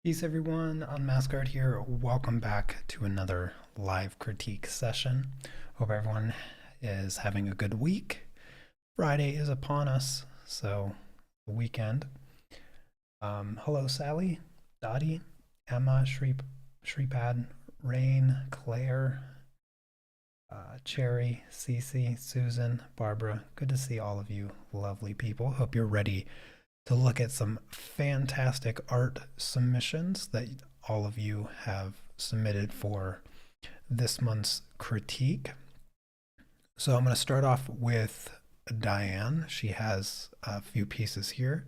Peace everyone, Unmask here. Welcome back to another live critique session. Hope everyone is having a good week. Friday is upon us, so the weekend. Hello Sally, Dottie, Emma, Shreepad, Rain, Claire, Cherry, Cece, Susan, Barbara. Good to see all of you lovely people. Hope you're ready to look at some fantastic art submissions that all of you have submitted for this month's critique. So I'm going to start off with Diane. She has a few pieces here.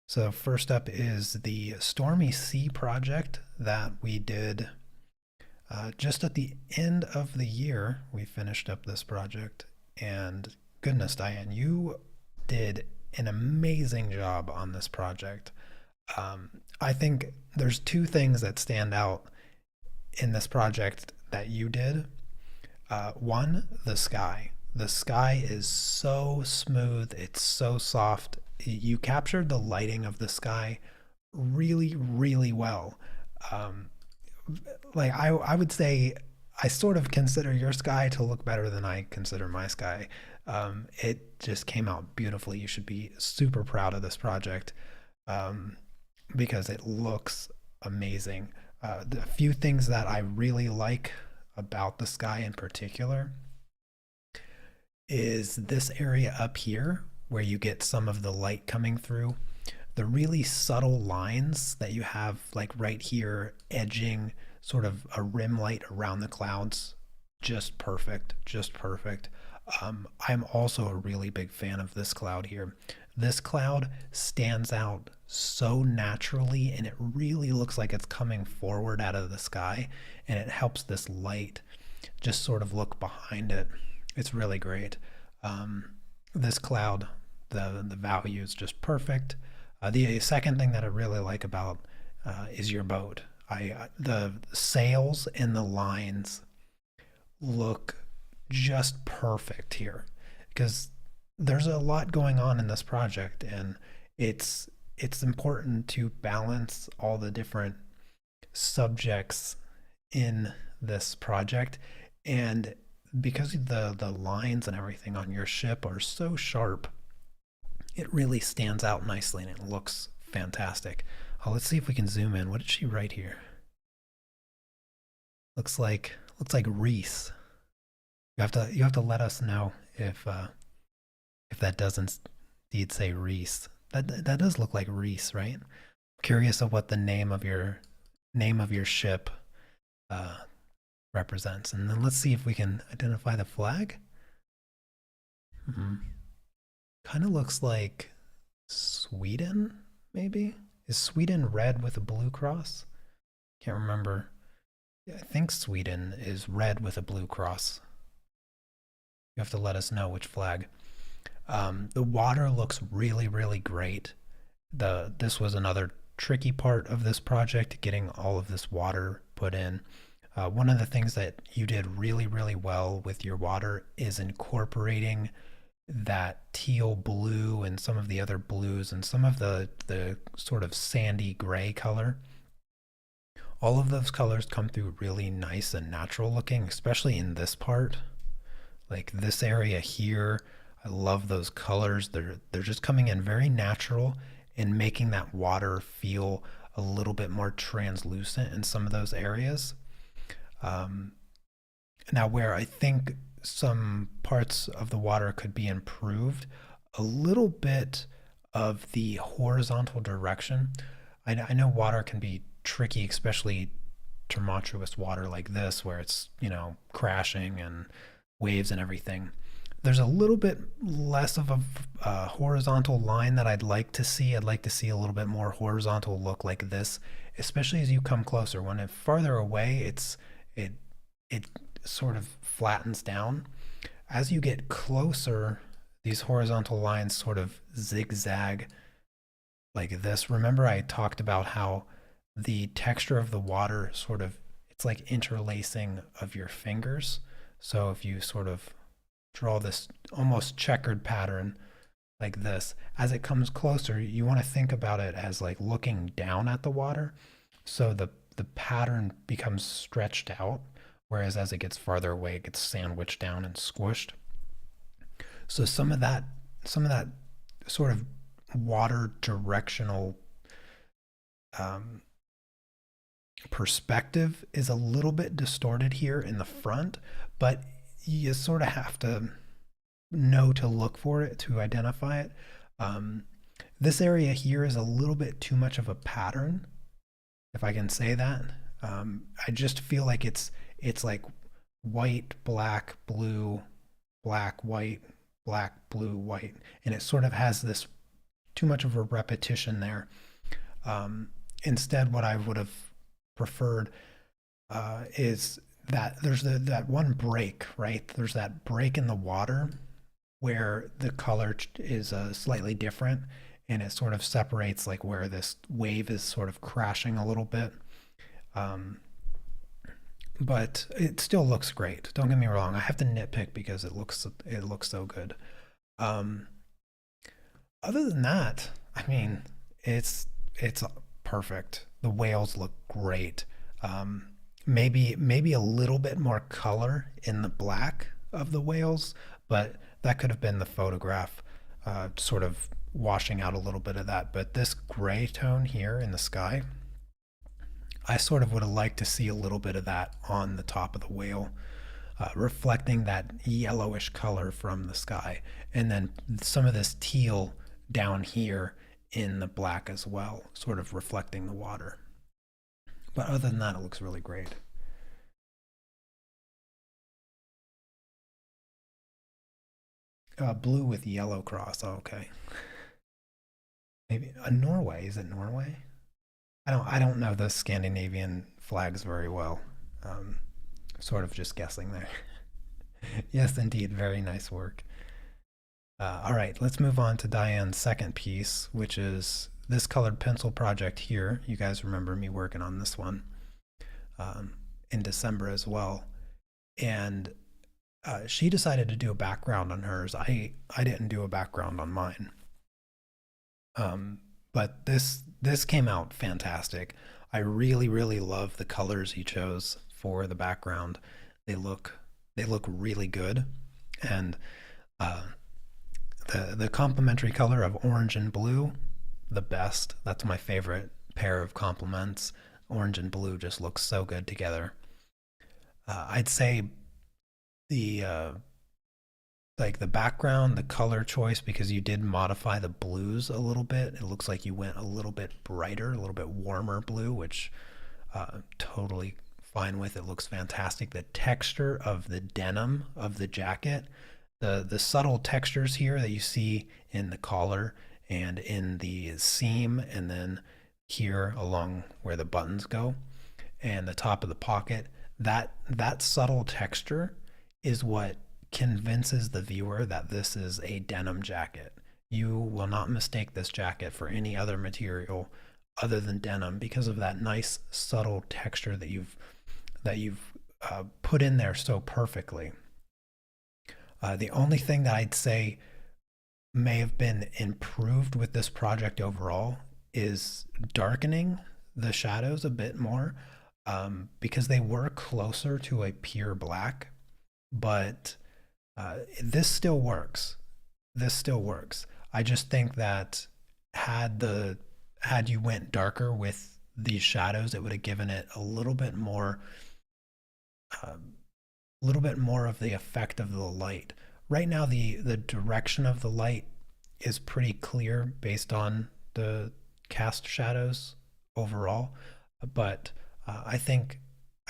So first up is the Stormy Sea project that we did just at the end of the year. We finished up this project, and goodness, Diane, you did an amazing job on this project. I think there's two things that stand out in this project that you did. One, the sky. The sky is so smooth, it's so soft. You captured the lighting of the sky really, really well. Like I would say I sort of consider your sky to look better than I consider my sky. It just came out beautifully. You should be super proud of this project because it looks amazing. The few things that I really like about the sky in particular is this area up here where you get some of the light coming through. The really subtle lines that you have, like right here, edging sort of a rim light around the clouds, just perfect, just perfect. I'm also a really big fan of this cloud here. This cloud stands out so naturally, and it really looks like it's coming forward out of the sky, and it helps this light just sort of look behind it. It's really great. This cloud, the value is just perfect. The second thing that I really like about is your boat. The sails and the lines look just perfect here because there's a lot going on in this project, and it's important to balance all the different subjects in this project. And because the lines and everything on your ship are so sharp, it really stands out nicely and it looks fantastic. Let's see if we can zoom in. What did she write here? Looks like Reese. You have to let us know if that doesn't indeed say Reese. That does look like Reese, right? Curious of what the name of your ship represents. And then let's see if we can identify the flag. Kind of looks like Sweden, maybe? Is Sweden red with a blue cross? Can't remember. I think Sweden is red with a blue cross. You have to let us know which flag. The water looks really, really great. This was another tricky part of this project, getting all of this water put in. One of the things that you did really, really well with your water is incorporating that teal blue and some of the other blues and some of the sort of sandy gray color. All of those colors come through really nice and natural looking, especially in this part. Like this area here, I love those colors. They're just coming in very natural and making that water feel a little bit more translucent in some of those areas. Now where I think some parts of the water could be improved, a little bit of the horizontal direction. I know water can be tricky, especially tumultuous water like this where it's, crashing and waves and everything. There's a little bit less of a horizontal line that I'd like to see. I'd like to see a little bit more horizontal look like this, especially as you come closer. When it's farther away, it sort of flattens down. As you get closer, these horizontal lines sort of zigzag like this. Remember I talked about how the texture of the water it's like interlacing of your fingers. So if you sort of draw this almost checkered pattern like this, as it comes closer, you want to think about it as like looking down at the water. So the pattern becomes stretched out, whereas as it gets farther away, it gets sandwiched down and squished. So some of that sort of water directional um, perspective is a little bit distorted here in the front, but you sort of have to know to look for it to identify it. Um, this area here is a little bit too much of a pattern, if I can say that. I just feel like it's like white, black, blue, black, white, black, blue, white, and it sort of has this too much of a repetition there. Instead, what I would have preferred is that there's that one break, right? There's that break in the water where the color is slightly different, and it sort of separates like where this wave is sort of crashing a little bit. Um, but it still looks great. Don't get me wrong. I have to nitpick because it looks so good. Um, Other than that, I mean, it's perfect. The whales look great. Um, maybe a little bit more color in the black of the whales, but that could have been the photograph, sort of washing out a little bit of that. But this gray tone here in the sky, I sort of would have liked to see a little bit of that on the top of the whale, reflecting that yellowish color from the sky, and then some of this teal down here in the black as well, sort of reflecting the water. But other than that, it looks really great. Blue with yellow cross. Oh, okay, maybe Norway. Is it Norway? I don't know the Scandinavian flags very well. Um, Sort of just guessing there. Yes, indeed, very nice work. All right, let's move on to Diane's second piece, which is this colored pencil project here. You guys remember me working on this one um, in December as well. And she decided to do a background on hers. I didn't do a background on mine. Um, but this came out fantastic. I really love the colors he chose for the background. They look they look really good, and uh, the complementary color of orange and blue, the best. That's my favorite pair of complements. Orange and blue just look so good together. I'd say the like the background, the color choice, because you did modify the blues a little bit. It looks like you went a little bit brighter, a little bit warmer blue, which totally fine with. It looks fantastic. The texture of the denim of the jacket, the subtle textures here that you see in the collar and in the seam, and then here along where the buttons go, and the top of the pocket. That subtle texture is what convinces the viewer that this is a denim jacket. You will not mistake this jacket for any other material other than denim because of that nice subtle texture that you've put in there so perfectly. The only thing that I'd say may have been improved with this project overall is darkening the shadows a bit more, because they were closer to a pure black, but this still works. This still works. I just think that had you went darker with these shadows, it would have given it a little bit more of the effect of the light. Right now, the direction of the light is pretty clear based on the cast shadows overall, but I think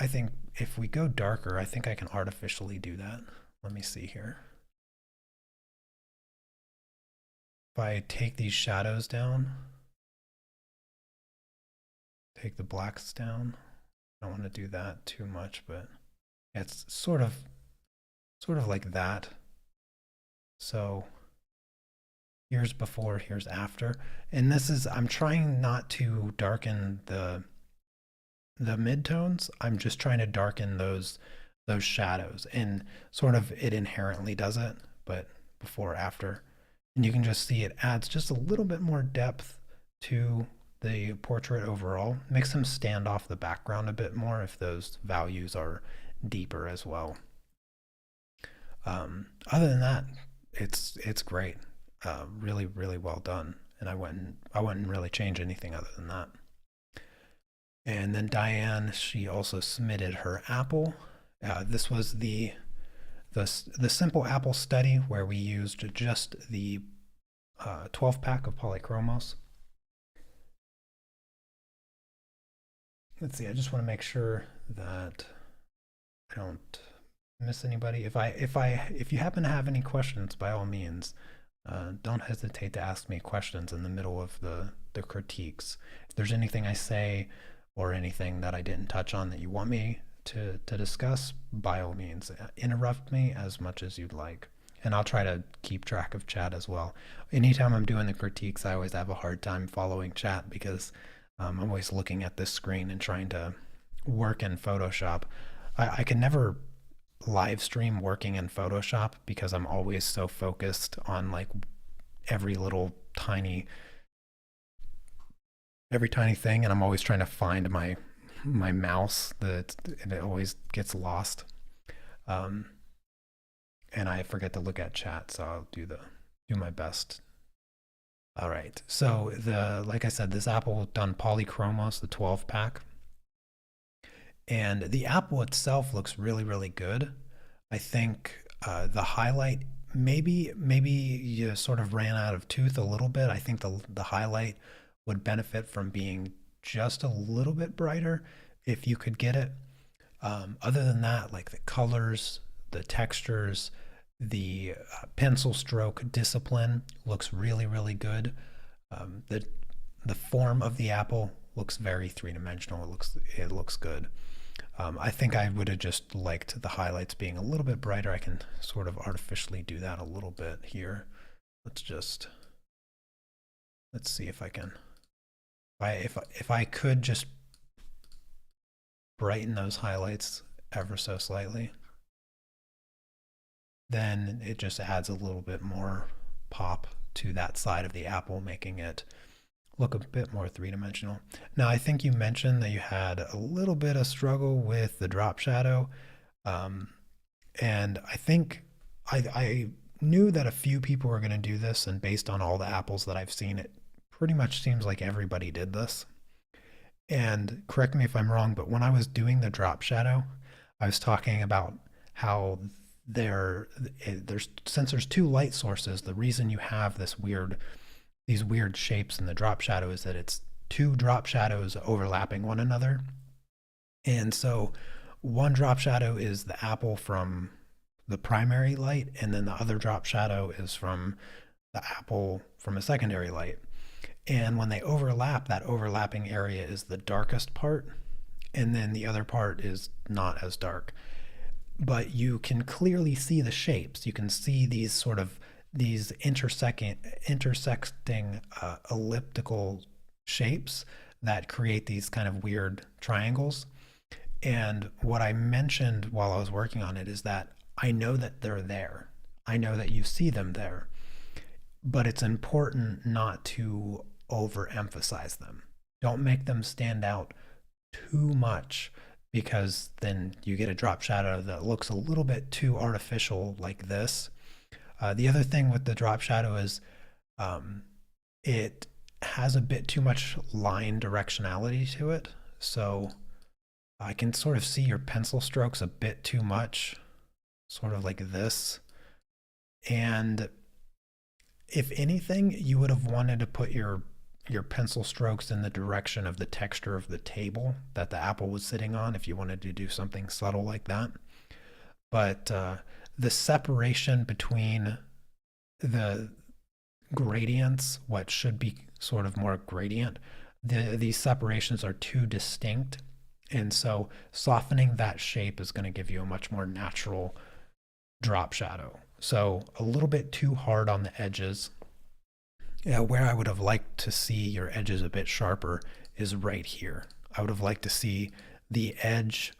if we go darker, I think I can artificially do that. Let me see here. If I take these shadows down, take the blacks down. I don't want to do that too much, but it's sort of like that. So here's before, here's after. And this is, I'm trying not to darken the midtones. I'm just trying to darken those shadows, and sort of it inherently does it, but before after. And you can just see it adds just a little bit more depth to the portrait overall. Makes him stand off the background a bit more if those values are deeper as well. Other than that, it's great. Really, really well done. And I wouldn't really change anything other than that. And then Diane, she also submitted her apple. This was the simple apple study where we used just the 12 pack of polychromos. Let's see. I just want to make sure that I don't miss anybody. If you happen to have any questions, by all means, don't hesitate to ask me questions in the middle of the critiques. If there's anything I say or anything that I didn't touch on that you want me to discuss, by all means, interrupt me as much as you'd like. And I'll try to keep track of chat as well. Anytime I'm doing the critiques, I always have a hard time following chat because I'm always looking at this screen and trying to work in Photoshop. I can never live stream working in Photoshop because I'm always so focused on like every little tiny thing, and I'm always trying to find my mouse and it always gets lost. Um, and I forget to look at chat, so I'll do my best. All right. So like I said, this apple done polychromos, the 12 pack. And the apple itself looks really, really good. I think the highlight, maybe you sort of ran out of tooth a little bit. I think the highlight would benefit from being just a little bit brighter if you could get it. Other than that, like the colors, the textures, the pencil stroke discipline looks really, really good. The form of the apple looks very three-dimensional. It looks good. I think I would have just liked the highlights being a little bit brighter. I can sort of artificially do that a little bit here. Let's see if I can. If I could just brighten those highlights ever so slightly, then it just adds a little bit more pop to that side of the apple, making it look a bit more three-dimensional. Now, I think you mentioned that you had a little bit of struggle with the drop shadow. And I think I knew that a few people were going to do this, and based on all the apples that I've seen, it pretty much seems like everybody did this. And correct me if I'm wrong, but when I was doing the drop shadow, I was talking about how since there's two light sources, the reason you have these weird shapes in the drop shadow is that it's two drop shadows overlapping one another. And so one drop shadow is the apple from the primary light, and then the other drop shadow is from the apple from a secondary light. And when they overlap, that overlapping area is the darkest part, and then the other part is not as dark. But you can clearly see the shapes. You can see these intersecting elliptical shapes that create these kind of weird triangles. And what I mentioned while I was working on it is that I know that they're there. I know that you see them there. But it's important not to overemphasize them. Don't make them stand out too much, because then you get a drop shadow that looks a little bit too artificial like this. The other thing with the drop shadow is it has a bit too much line directionality to it. So I can sort of see your pencil strokes a bit too much, sort of like this. And if anything, you would have wanted to put your pencil strokes in the direction of the texture of the table that the apple was sitting on if you wanted to do something subtle like that. But the separation between the gradients, what should be sort of more gradient, these separations are too distinct. And so softening that shape is going to give you a much more natural drop shadow. So a little bit too hard on the edges. Yeah, where I would have liked to see your edges a bit sharper is right here. I would have liked to see the edge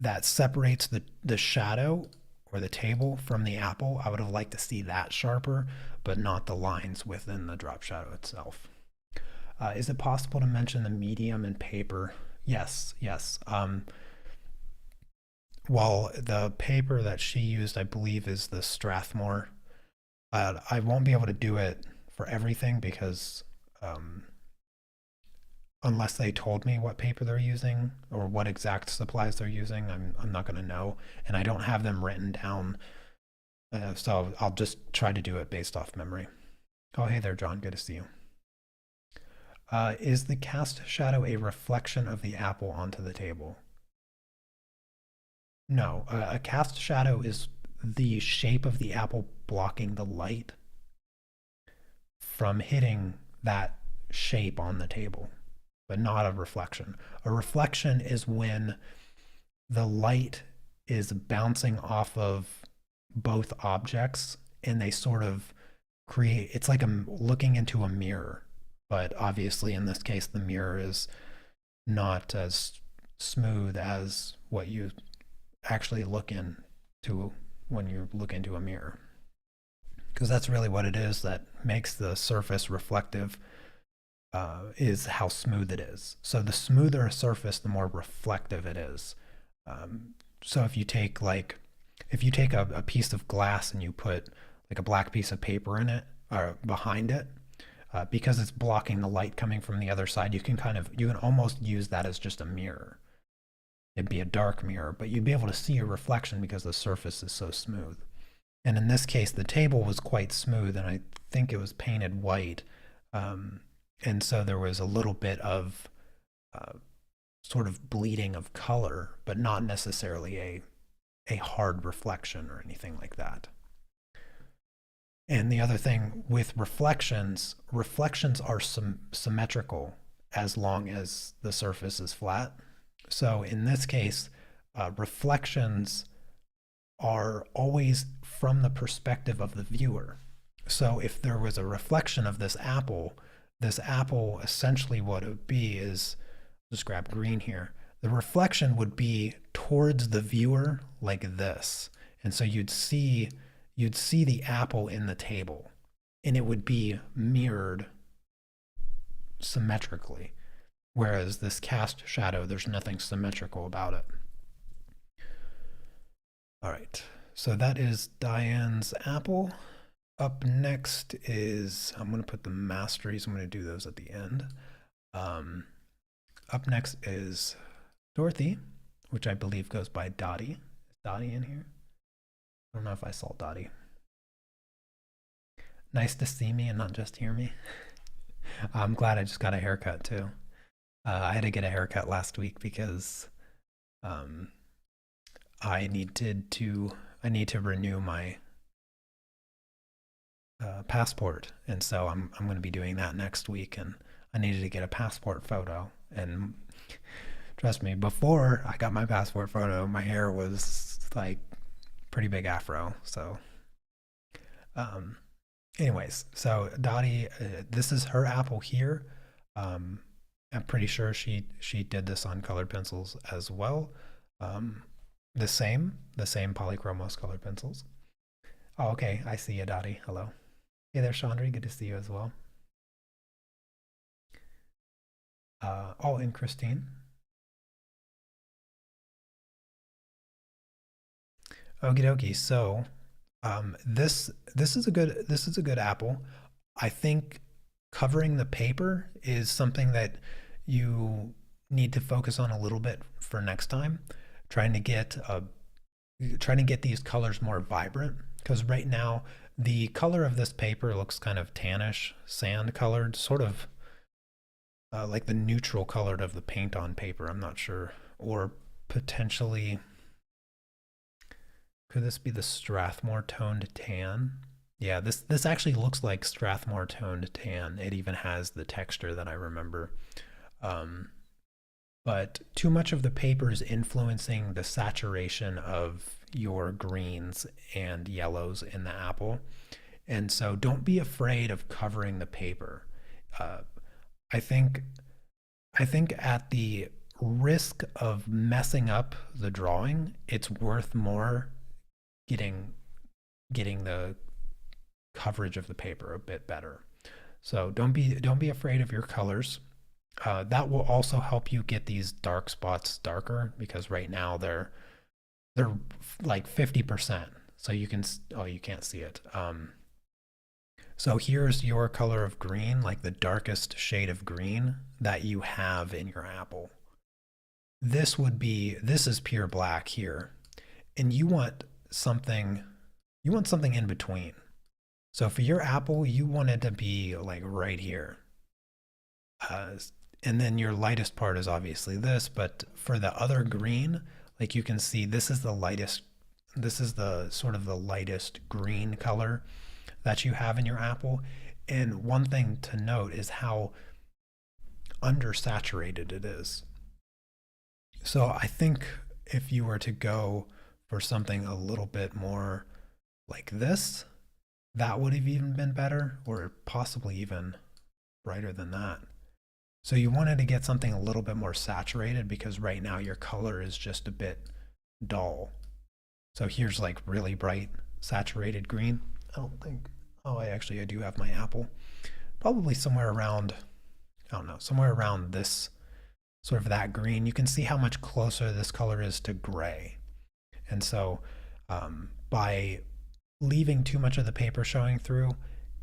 that separates the shadow or the table from the apple. I would have liked to see that sharper, but not the lines within the drop shadow itself. Is it possible to mention the medium and paper? Yes, yes. Well, the paper that she used, I believe, is the Strathmore. I won't be able to do it for everything because um, unless they told me what paper they're using or what exact supplies they're using, I'm not going to know, and I don't have them written down. So I'll just try to do it based off memory. Oh, hey there, John. Good to see you. Is the cast shadow a reflection of the apple onto the table? No, a cast shadow is the shape of the apple blocking the light from hitting that shape on the table, but not a reflection. A reflection is when the light is bouncing off of both objects and they sort of create, it's like I'm looking into a mirror, but obviously in this case the mirror is not as smooth as what you actually look into when you look into a mirror, because that's really what it is that makes the surface reflective, is how smooth it is. So the smoother a surface, the more reflective it is. So if you take a piece of glass and you put like a black piece of paper in it or behind it, because it's blocking the light coming from the other side, you can almost use that as just a mirror. It'd be a dark mirror, but you'd be able to see a reflection because the surface is so smooth. And in this case, the table was quite smooth, and I think it was painted white. And so there was a little bit of sort of bleeding of color, but not necessarily a hard reflection or anything like that. And the other thing with reflections are symmetrical as long as the surface is flat. So in this case, reflections are always from the perspective of the viewer. So if there was a reflection of this apple essentially what it would be is, just grab green here, the reflection would be towards the viewer like this. And so you'd see the apple in the table, and it would be mirrored symmetrically. Whereas this cast shadow, there's nothing symmetrical about it. All right, so that is Diane's apple. Up next is, I'm going to put the masteries, I'm going to do those at the end. Up next is Dorothy, which I believe goes by Dottie. Is Dottie in here? I don't know if I saw Dottie. Nice to see me and not just hear me. I'm glad I just got a haircut too. I had to get a haircut last week because I need to renew my passport, and so I'm going to be doing that next week, and I needed to get a passport photo. And trust me, before I got my passport photo, my hair was like pretty big afro. So anyways, so Dottie, this is her apple here. I'm pretty sure she did this on colored pencils as well. The same polychromos colored pencils. Oh, okay, I see you, Dottie. Hello. Hey there, Chandri. Good to see you as well. Oh, and Christine. Okie dokie. So, this is a good apple. I think covering the paper is something that you need to focus on a little bit for next time. Trying to get these colors more vibrant, because right now the color of this paper looks kind of tannish, sand colored, sort of like the neutral colored of the paint on paper. I'm not sure, or potentially could this be the Strathmore toned tan? Yeah, this actually looks like Strathmore toned tan. It even has the texture that I remember. But too much of the paper is influencing the saturation of your greens and yellows in the apple. And so don't be afraid of covering the paper. I think at the risk of messing up the drawing, it's worth more getting the coverage of the paper a bit better. So don't be afraid of your colors. That will also help you get these dark spots darker because right now they're like 50%. So you can, oh, you can't see it. So here's your color of green, like the darkest shade of green that you have in your apple. This is pure black here. And something, you want something in between. So for your apple, you want it to be like right here. Uh, and then your lightest part is obviously this, but for the other green, like you can see, this is the sort of the lightest green color that you have in your apple. And one thing to note is how undersaturated it is. So I think if you were to go for something a little bit more like this, that would have even been better, or possibly even brighter than that. So you wanted to get something a little bit more saturated because right now your color is just a bit dull. So here's like really bright saturated green. I don't think, oh, I do have my apple. Probably somewhere around, I don't know, somewhere around this sort of that green. You can see how much closer this color is to gray. And so by leaving too much of the paper showing through,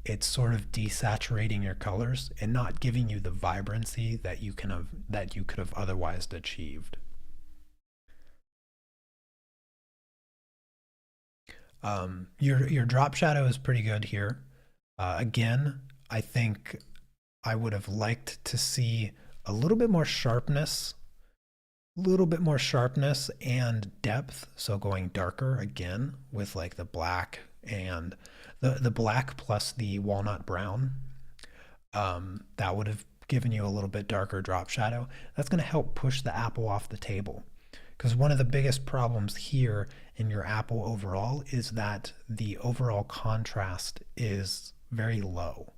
it's sort of desaturating your colors and not giving you the vibrancy that you could have otherwise achieved. Your drop shadow is pretty good here. Again, I think I would have liked to see a little bit more sharpness and depth. So going darker again with like the black and the black plus the walnut brown. That would have given you a little bit darker drop shadow. That's going to help push the apple off the table. Because one of the biggest problems here in your apple overall is that the overall contrast is very low.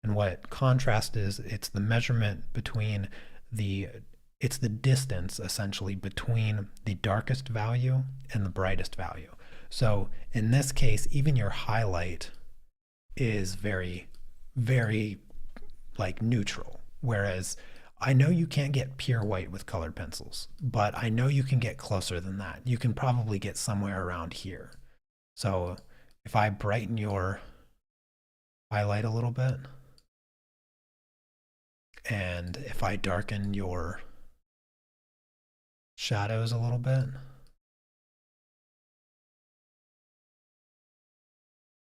And what contrast is, it's the measurement between it's the distance essentially between the darkest value and the brightest value. So in this case, even your highlight is very, very like neutral. Whereas I know you can't get pure white with colored pencils, but I know you can get closer than that. You can probably get somewhere around here. So if I brighten your highlight a little bit, and if I darken your shadows a little bit,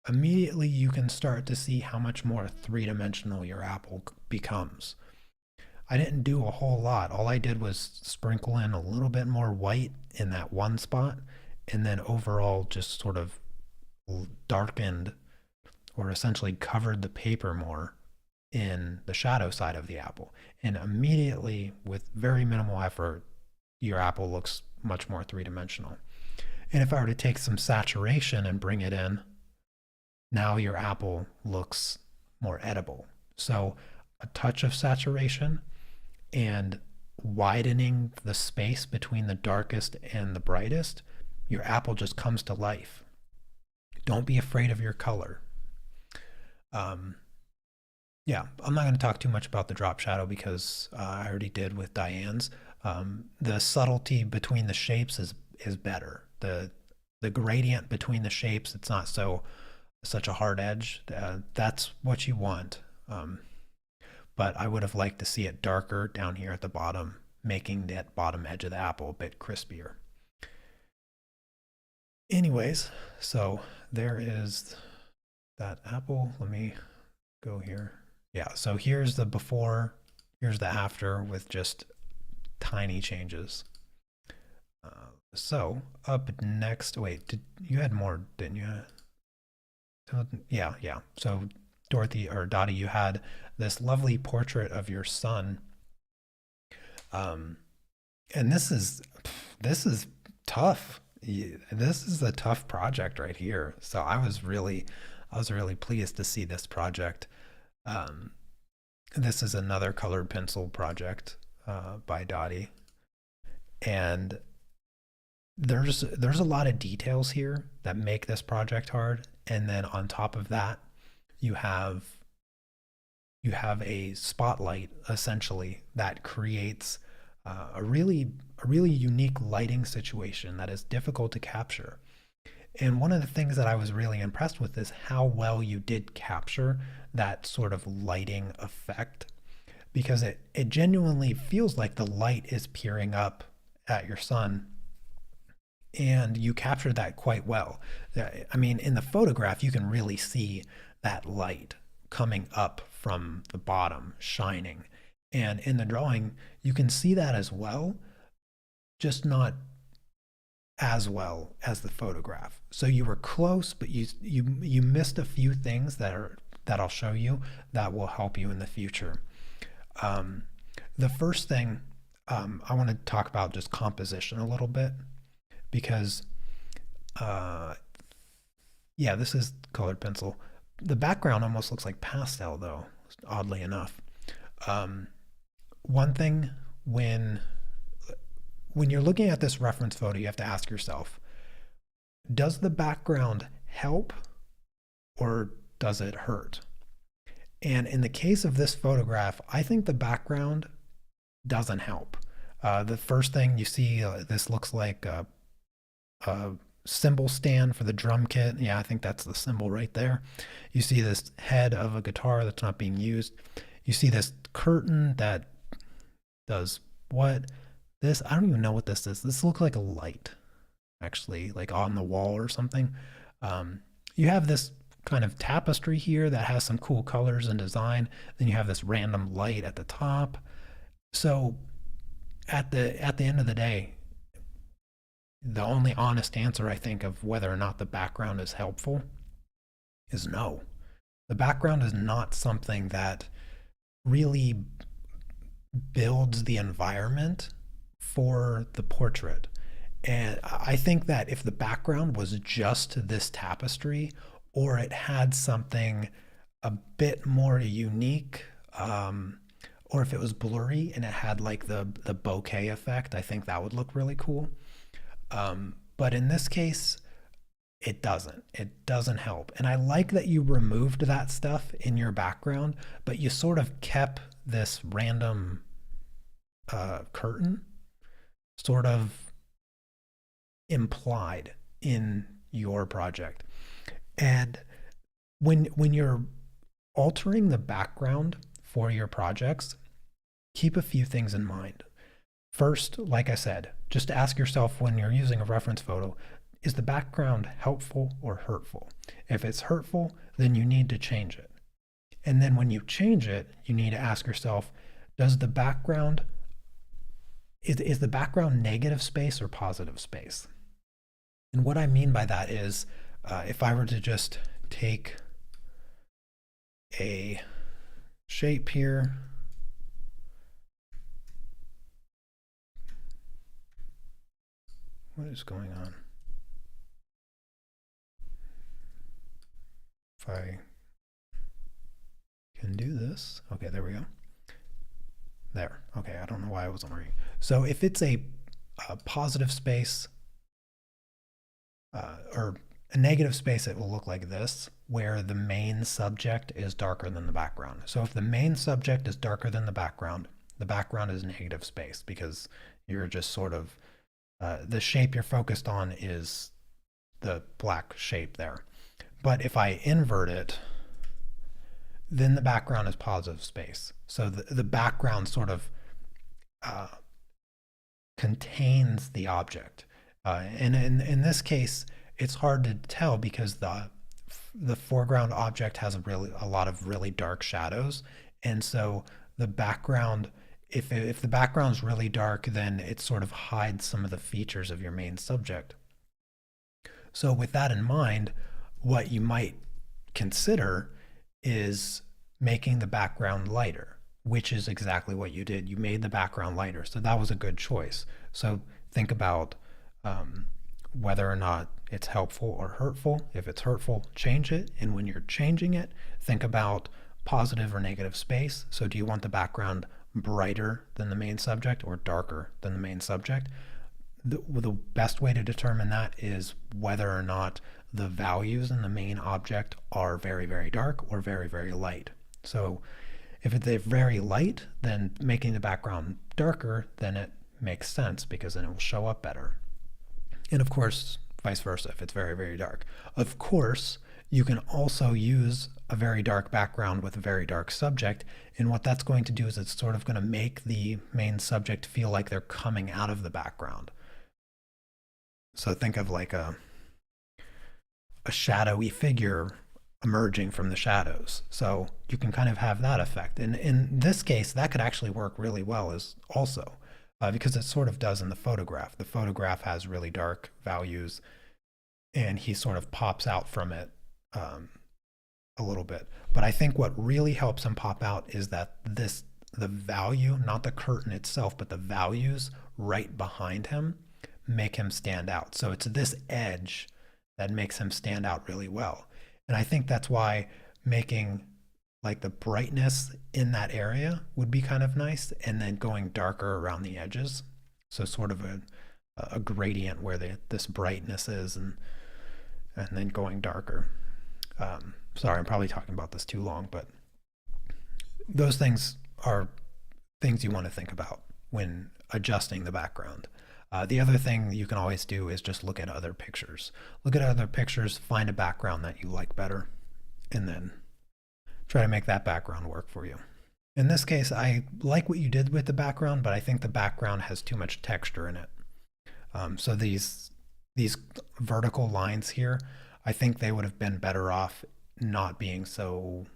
immediately you can start to see how much more three-dimensional your apple becomes. I didn't do a whole lot. All I did was sprinkle in a little bit more white in that one spot, and then overall just sort of darkened or essentially covered the paper more in the shadow side of the apple. And immediately, with very minimal effort, your apple looks much more three-dimensional. And if I were to take some saturation and bring it in, now your apple looks more edible. So a touch of saturation and widening the space between the darkest and the brightest, your apple just comes to life. Don't be afraid of your color. Yeah, I'm not going to talk too much about the drop shadow because I already did with Diane's. The subtlety between the shapes is better. The gradient between the shapes, it's not such a hard edge. That's what you want. But I would have liked to see it darker down here at the bottom, making that bottom edge of the apple a bit crispier. Anyways, so there is that apple. Let me go here. Yeah, so here's the before, here's the after with just tiny changes. So up next, wait, you had more, didn't you? Yeah. So Dorothy or Dottie, you had this lovely portrait of your son. And this is tough. This is a tough project right here. So I was really pleased to see this project. This is another colored pencil project by Dottie, and there's a lot of details here that make this project hard. And then on top of that, you have you have a spotlight essentially that creates a really unique lighting situation that is difficult to capture. And one of the things that I was really impressed with is how well you did capture that sort of lighting effect, because it genuinely feels like the light is peering up at your sun, and you captured that quite well. I mean, in the photograph, you can really see that light coming up from the bottom, shining. And in the drawing, you can see that as well, just not as well as the photograph. So you were close, but you missed a few things that I'll show you that will help you in the future. Um, the first thing I want to talk about just composition a little bit, because uh, yeah, this is colored pencil. The background almost looks like pastel though, oddly enough. Um, one thing when when you're looking at this reference photo, you have to ask yourself, does the background help or does it hurt? And in the case of this photograph, I think the background doesn't help. The first thing you see, this looks like a cymbal stand for the drum kit. Yeah, I think that's the cymbal right there. You see this head of a guitar that's not being used. You see this curtain that does what? This, I don't even know what this is. This looks like a light, actually, like on the wall or something. You have this kind of tapestry here that has some cool colors and design. Then you have this random light at the top. So at the end of the day, the only honest answer, I think, of whether or not the background is helpful is no. The background is not something that really builds the environment for the portrait. And I think that if the background was just this tapestry, or it had something a bit more unique, or if it was blurry and it had like the bokeh effect, I think that would look really cool. But in this case, it doesn't. It doesn't help. And I like that you removed that stuff in your background, but you sort of kept this random curtain sort of implied in your project. And when you're altering the background for your projects, keep a few things in mind. First, like I said, just ask yourself when you're using a reference photo, is the background helpful or hurtful? If it's hurtful, then you need to change it. And then when you change it, you need to ask yourself, does the background, is the background negative space or positive space? And what I mean by that is, if I were to just take a shape here, what is going on? If I can do this, okay, there we go. There, okay, I don't know why I wasn't working. So if it's a positive space, or a negative space, it will look like this, where the main subject is darker than the background. So if the main subject is darker than the background is negative space, because you're just sort of, the shape you're focused on is the black shape there. But if I invert it, then the background is positive space. So the background sort of contains the object. And in this case, it's hard to tell because the foreground object has a lot of really dark shadows. And so the background, if the background is really dark, then it sort of hides some of the features of your main subject. So with that in mind, what you might consider is making the background lighter, which is exactly what you did. You made the background lighter. So that was a good choice. So think about whether or not it's helpful or hurtful. If it's hurtful, change it. And when you're changing it, think about positive or negative space. So do you want the background brighter than the main subject or darker than the main subject? The best way to determine that is whether or not the values in the main object are very, very dark or very, very light. So If they're very light, then making the background darker, then it makes sense because then it will show up better. And of course, vice versa, if it's very, very dark. Of course, you can also use a very dark background with a very dark subject. And what that's going to do is it's sort of going to make the main subject feel like they're coming out of the background. So think of like a shadowy figure emerging from the shadows. So you can kind of have that effect. And in this case, that could actually work really well as also, because it sort of does in the photograph. The photograph has really dark values, and he sort of pops out from it a little bit. But I think what really helps him pop out is that the value, not the curtain itself, but the values right behind him make him stand out. So it's this edge that makes him stand out really well. And I think that's why making like the brightness in that area would be kind of nice, and then going darker around the edges. So sort of a gradient where this brightness is, and then going darker. Sorry, I'm probably talking about this too long, but those things are things you want to think about when adjusting the background. The other thing you can always do is just look at other pictures. Look at other pictures, find a background that you like better, and then try to make that background work for you. In this case, I like what you did with the background, but I think the background has too much texture in it. So these vertical lines here, I think they would have been better off not being so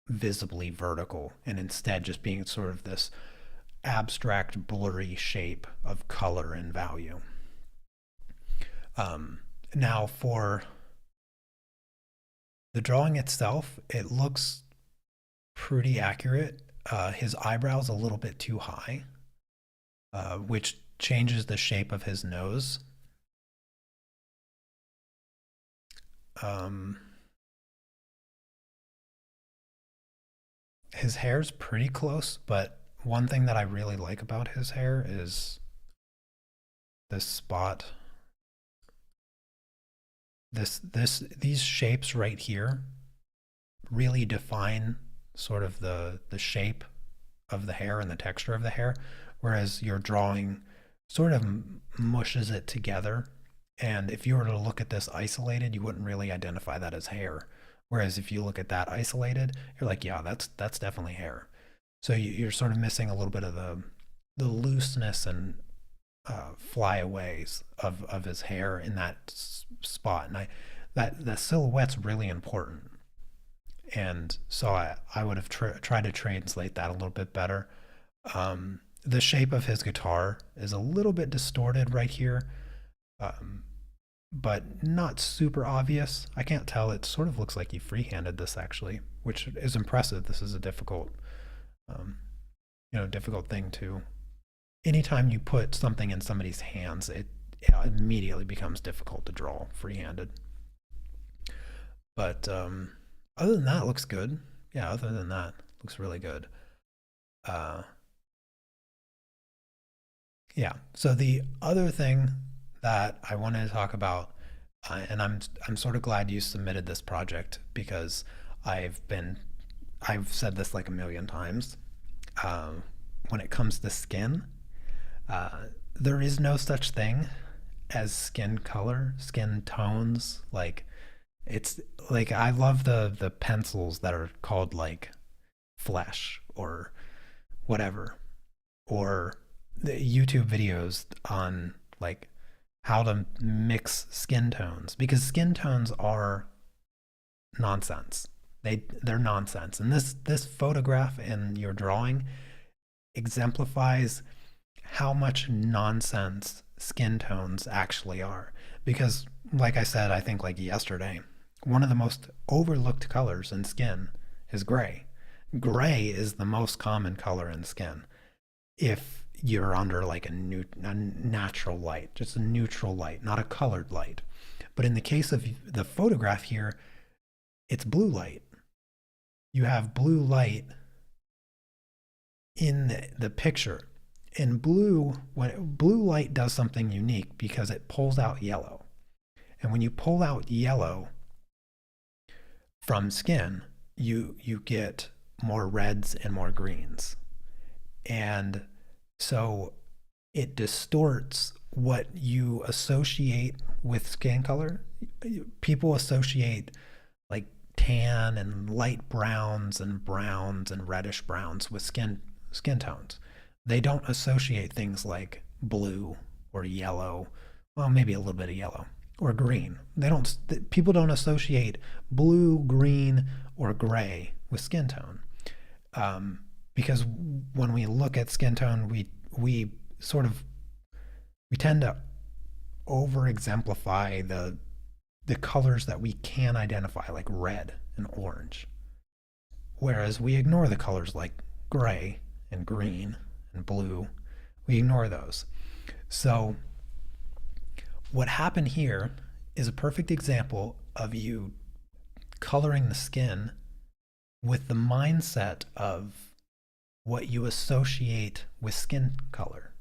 visibly vertical, and instead just being sort of this abstract, blurry shape of color and value. Now for the drawing itself, it looks pretty accurate. His eyebrows a little bit too high, which changes the shape of his nose. His hair's pretty close, but one thing that I really like about his hair is this spot. These shapes right here really define sort of the shape of the hair and the texture of the hair, whereas your drawing sort of mushes it together. And if you were to look at this isolated, you wouldn't really identify that as hair. Whereas if you look at that isolated, you're like, yeah, that's definitely hair. So you're sort of missing a little bit of the looseness and flyaways of his hair in that spot. And that silhouette's really important. And so I would have tried to translate that a little bit better. The shape of his guitar is a little bit distorted right here, but not super obvious. I can't tell. It sort of looks like he freehanded this actually, which is impressive. This is a difficult, difficult thing to. Anytime you put something in somebody's hands, it immediately becomes difficult to draw freehanded. But other than that, it looks good. Yeah, other than that, looks really good. Yeah. So the other thing that I wanted to talk about, and I'm sort of glad you submitted this project because I've said this like a million times. When it comes to skin, there is no such thing as skin color, skin tones. Like it's like I love the pencils that are called like flesh or whatever, or the YouTube videos on like how to mix skin tones, because skin tones are nonsense. They're nonsense. And this photograph in your drawing exemplifies how much nonsense skin tones actually are. Because like I said, I think like yesterday, one of the most overlooked colors in skin is gray. Gray is the most common color in skin. If you're under like a natural light, just a neutral light, not a colored light. But in the case of the photograph here, it's blue light. You have blue light in the picture. And blue light does something unique because it pulls out yellow. And when you pull out yellow from skin, you get more reds and more greens. And so it distorts what you associate with skin color. People associate like tan and light browns and reddish browns with skin tones. They don't associate things like blue or yellow, well, maybe a little bit of yellow, or green. They don't. People don't associate blue, green, or gray with skin tone, because when we look at skin tone, we sort of we tend to over exemplify the colors that we can identify, like red and orange, whereas we ignore the colors like gray and green and blue. We ignore those. So what happened here is a perfect example of you coloring the skin with the mindset of what you associate with skin color.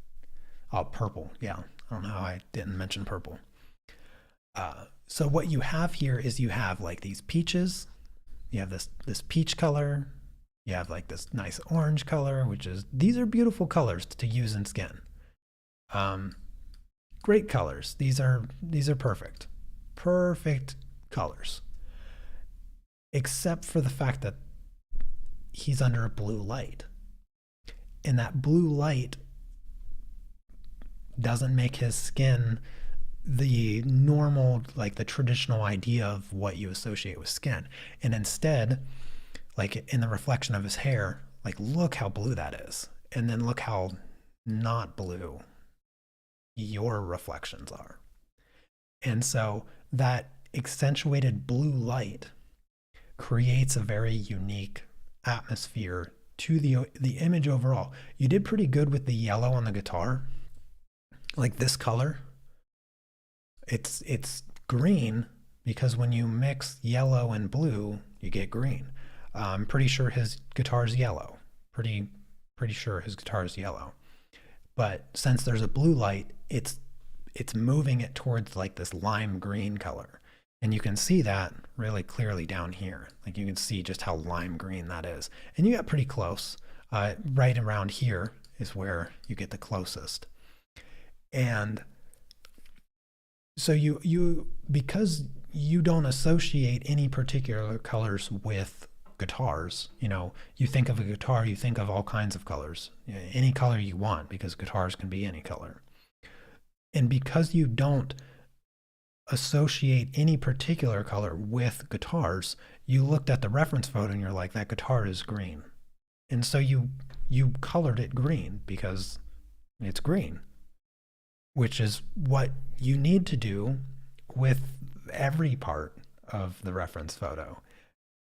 Oh, purple. Yeah. I don't know how I didn't mention purple. So what you have here is you have like these peaches. You have this peach color. You have like this nice orange color, these are beautiful colors to use in skin. Great colors. These are perfect. Perfect colors. Except for the fact that he's under a blue light. And that blue light doesn't make his skin the normal, like the traditional idea of what you associate with skin. And instead, like in the reflection of his hair, like look how blue that is. And then look how not blue your reflections are. And so that accentuated blue light creates a very unique atmosphere to the image overall. You did pretty good with the yellow on the guitar. Like this color, it's green because when you mix yellow and blue, you get green. I'm pretty sure his guitar's yellow. Pretty sure his guitar's yellow. But since there's a blue light, it's moving it towards like this lime green color. And you can see that really clearly down here. Like you can see just how lime green that is. And you got pretty close. Right around here is where you get the closest. And so you because you don't associate any particular colors with guitars, you think of a guitar, you think of all kinds of colors, any color you want, because guitars can be any color. And because you don't associate any particular color with guitars, you looked at the reference photo and you're like, that guitar is green. And so you colored it green because it's green, which is what you need to do with every part of the reference photo.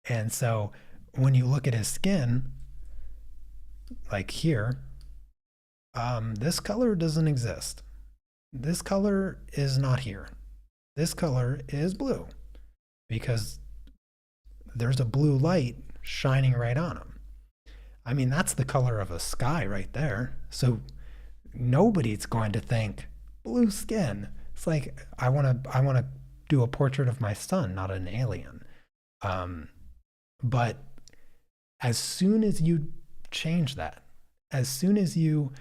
And so when you look at his skin, like here, this color doesn't exist. This color is not here. This color is blue because there's a blue light shining right on him. I mean, that's the color of a sky right there. So nobody's going to think blue skin. It's like, I want to do a portrait of my son, not an alien. But as soon as you change that, as soon as you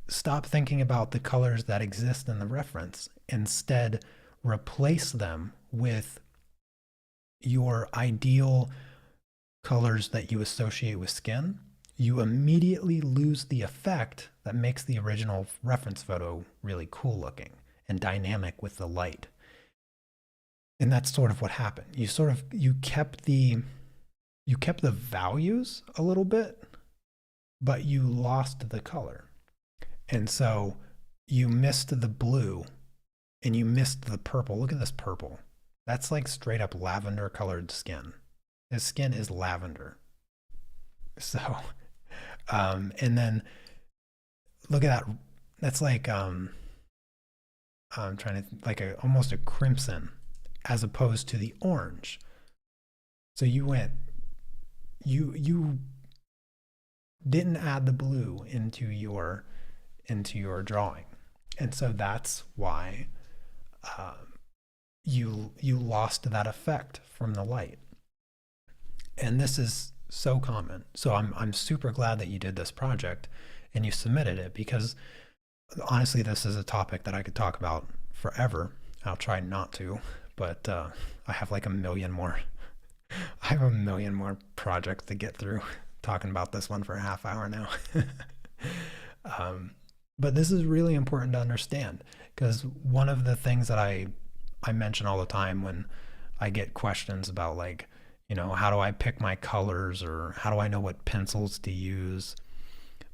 stop thinking about the colors that exist in the reference, instead replace them with your ideal colors that you associate with skin, you immediately lose the effect that makes the original reference photo really cool looking and dynamic with the light. And that's sort of what happened. You kept the values a little bit, but you lost the color. And so you missed the blue and you missed the purple. Look at this purple. That's like straight up lavender colored skin. His skin is lavender. So, and then look at that. That's like, I'm trying to, like almost a crimson as opposed to the orange. So you didn't add the blue into your drawing. And so that's why you lost that effect from the light. And this is so common. So I'm super glad that you did this project and you submitted it, because honestly, this is a topic that I could talk about forever. I'll try not to, but I have like a million more. I have a million more projects to get through. Talking about this one for a half hour now. um, but this is really important to understand, because one of the things that I mention all the time when I get questions about, like, how do I pick my colors, or how do I know what pencils to use?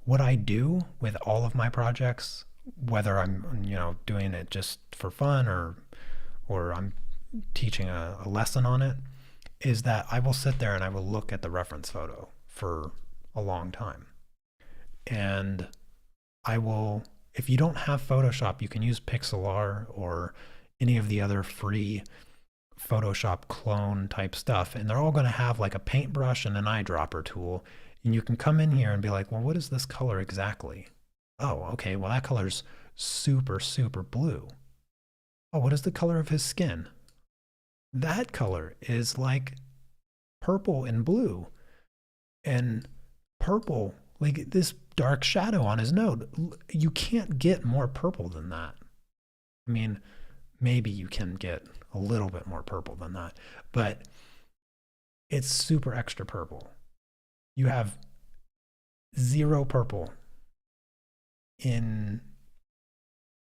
What I do with all of my projects, whether I'm, doing it just for fun, or I'm teaching a lesson on it, is that I will sit there and I will look at the reference photo for a long time. And I will, if you don't have Photoshop, you can use Pixlr or any of the other free Photoshop clone type stuff. And they're all going to have like a paintbrush and an eyedropper tool. And you can come in here and be like, well, what is this color exactly? Oh, okay, well, that color's super, super blue. Oh, what is the color of his skin? That color is like purple and blue. And purple, like this dark shadow on his nose, you can't get more purple than that. I mean, maybe you can get a little bit more purple than that, but it's super extra purple. You have zero purple in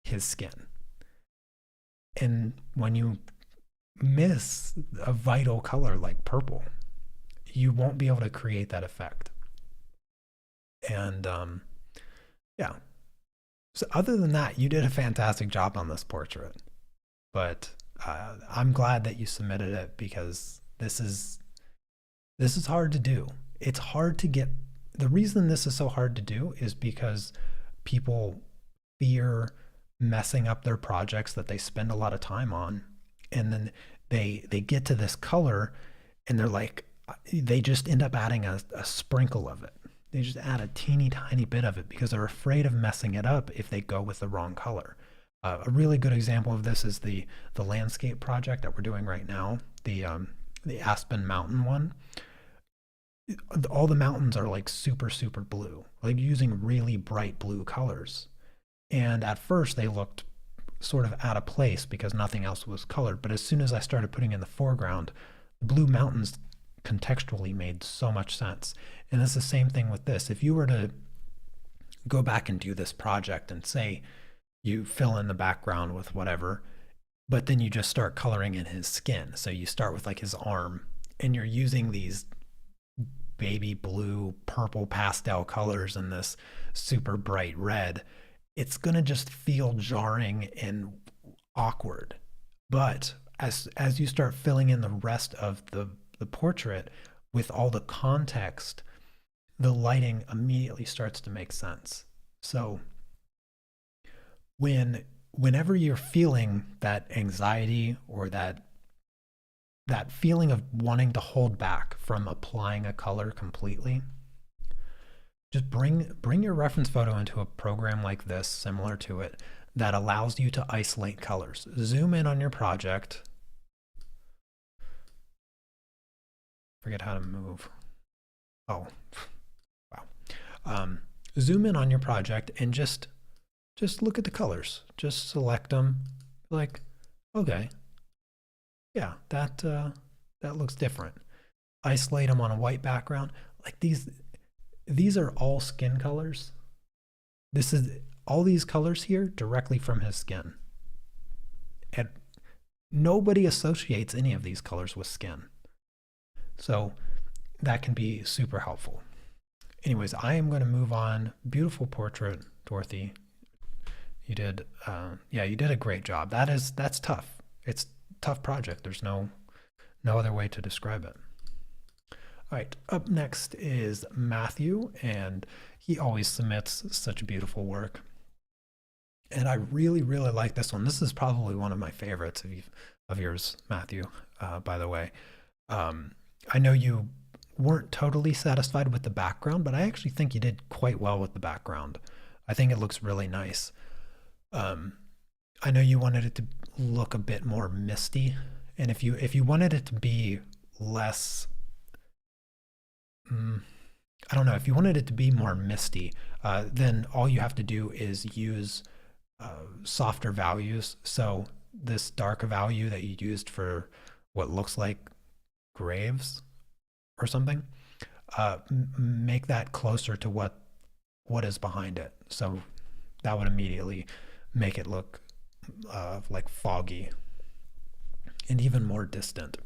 his skin. And when you miss a vital color like purple, you won't be able to create that effect. And yeah. So other than that, you did a fantastic job on this portrait. But I'm glad that you submitted it, because this is hard to do. It's hard to get. The reason this is so hard to do is because people fear messing up their projects that they spend a lot of time on, and then they get to this color and they're like, they just end up adding a sprinkle of it. They just add a teeny tiny bit of it because they're afraid of messing it up if they go with the wrong color. A really good example of this is the landscape project that we're doing right now, the Aspen Mountain one. All the mountains are like super, super blue, like using really bright blue colors. And at first they looked sort of out of place because nothing else was colored. But as soon as I started putting in the foreground, the blue mountains contextually made so much sense. And it's the same thing with this. If you were to go back and do this project and say you fill in the background with whatever, but then you just start coloring in his skin. So you start with like his arm, and you're using these baby blue, purple pastel colors and this super bright red, it's going to just feel jarring and awkward. But as you start filling in the rest of the portrait with all the context, the lighting immediately starts to make sense. So whenever you're feeling that anxiety or that feeling of wanting to hold back from applying a color completely, just bring your reference photo into a program like this, similar to it, that allows you to isolate colors. Zoom in on your project. Forget how to move. Oh, wow. Zoom in on your project and just look at the colors. Just select them. Like, okay, yeah, that looks different. Isolate them on a white background. Like these are all skin colors. This is all these colors here directly from his skin. And nobody associates any of these colors with skin. So that can be super helpful. Anyways, I am going to move on. Beautiful portrait, Dorothy. You did, you did a great job. That's tough. It's a tough project. There's no other way to describe it. All right, up next is Matthew, and he always submits such beautiful work. And I really, really like this one. This is probably one of my favorites of yours, Matthew, by the way. I know you weren't totally satisfied with the background, but I actually think you did quite well with the background. I think it looks really nice. I know you wanted it to look a bit more misty, and if you wanted it to be less mm, I don't know, if you wanted it to be more misty, then all you have to do is use softer values. So this dark value that you used for what looks like graves or something, make that closer to what is behind it. So that would immediately make it look like foggy and even more distant.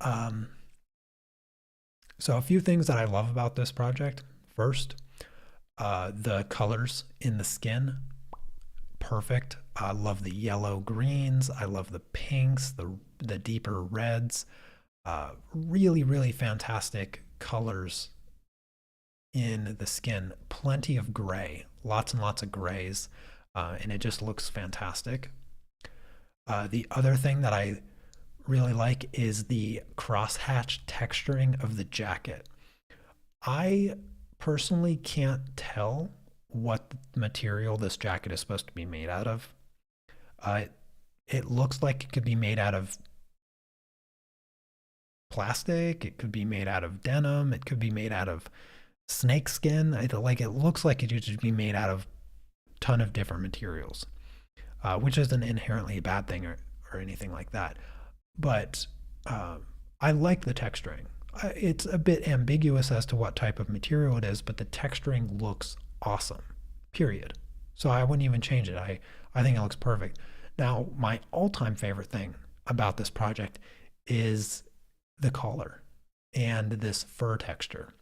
Um, so a few things that I love about this project. First, the colors in the skin, perfect. I love the yellow greens. I love the pinks, the deeper reds. Really, really fantastic colors in the skin. Plenty of gray, lots and lots of grays, and it just looks fantastic. The other thing that I really like is the crosshatch texturing of the jacket. I personally can't tell what material this jacket is supposed to be made out of. Uh, it looks like it could be made out of plastic. It could be made out of denim. It could be made out of snake skin. Like it looks like it should be made out of a ton of different materials, which isn't inherently a bad thing or anything like that. But I like the texturing. It's a bit ambiguous as to what type of material it is, but the texturing looks awesome. Period. So I wouldn't even change it. I think it looks perfect. Now, my all-time favorite thing about this project is the collar and this fur texture.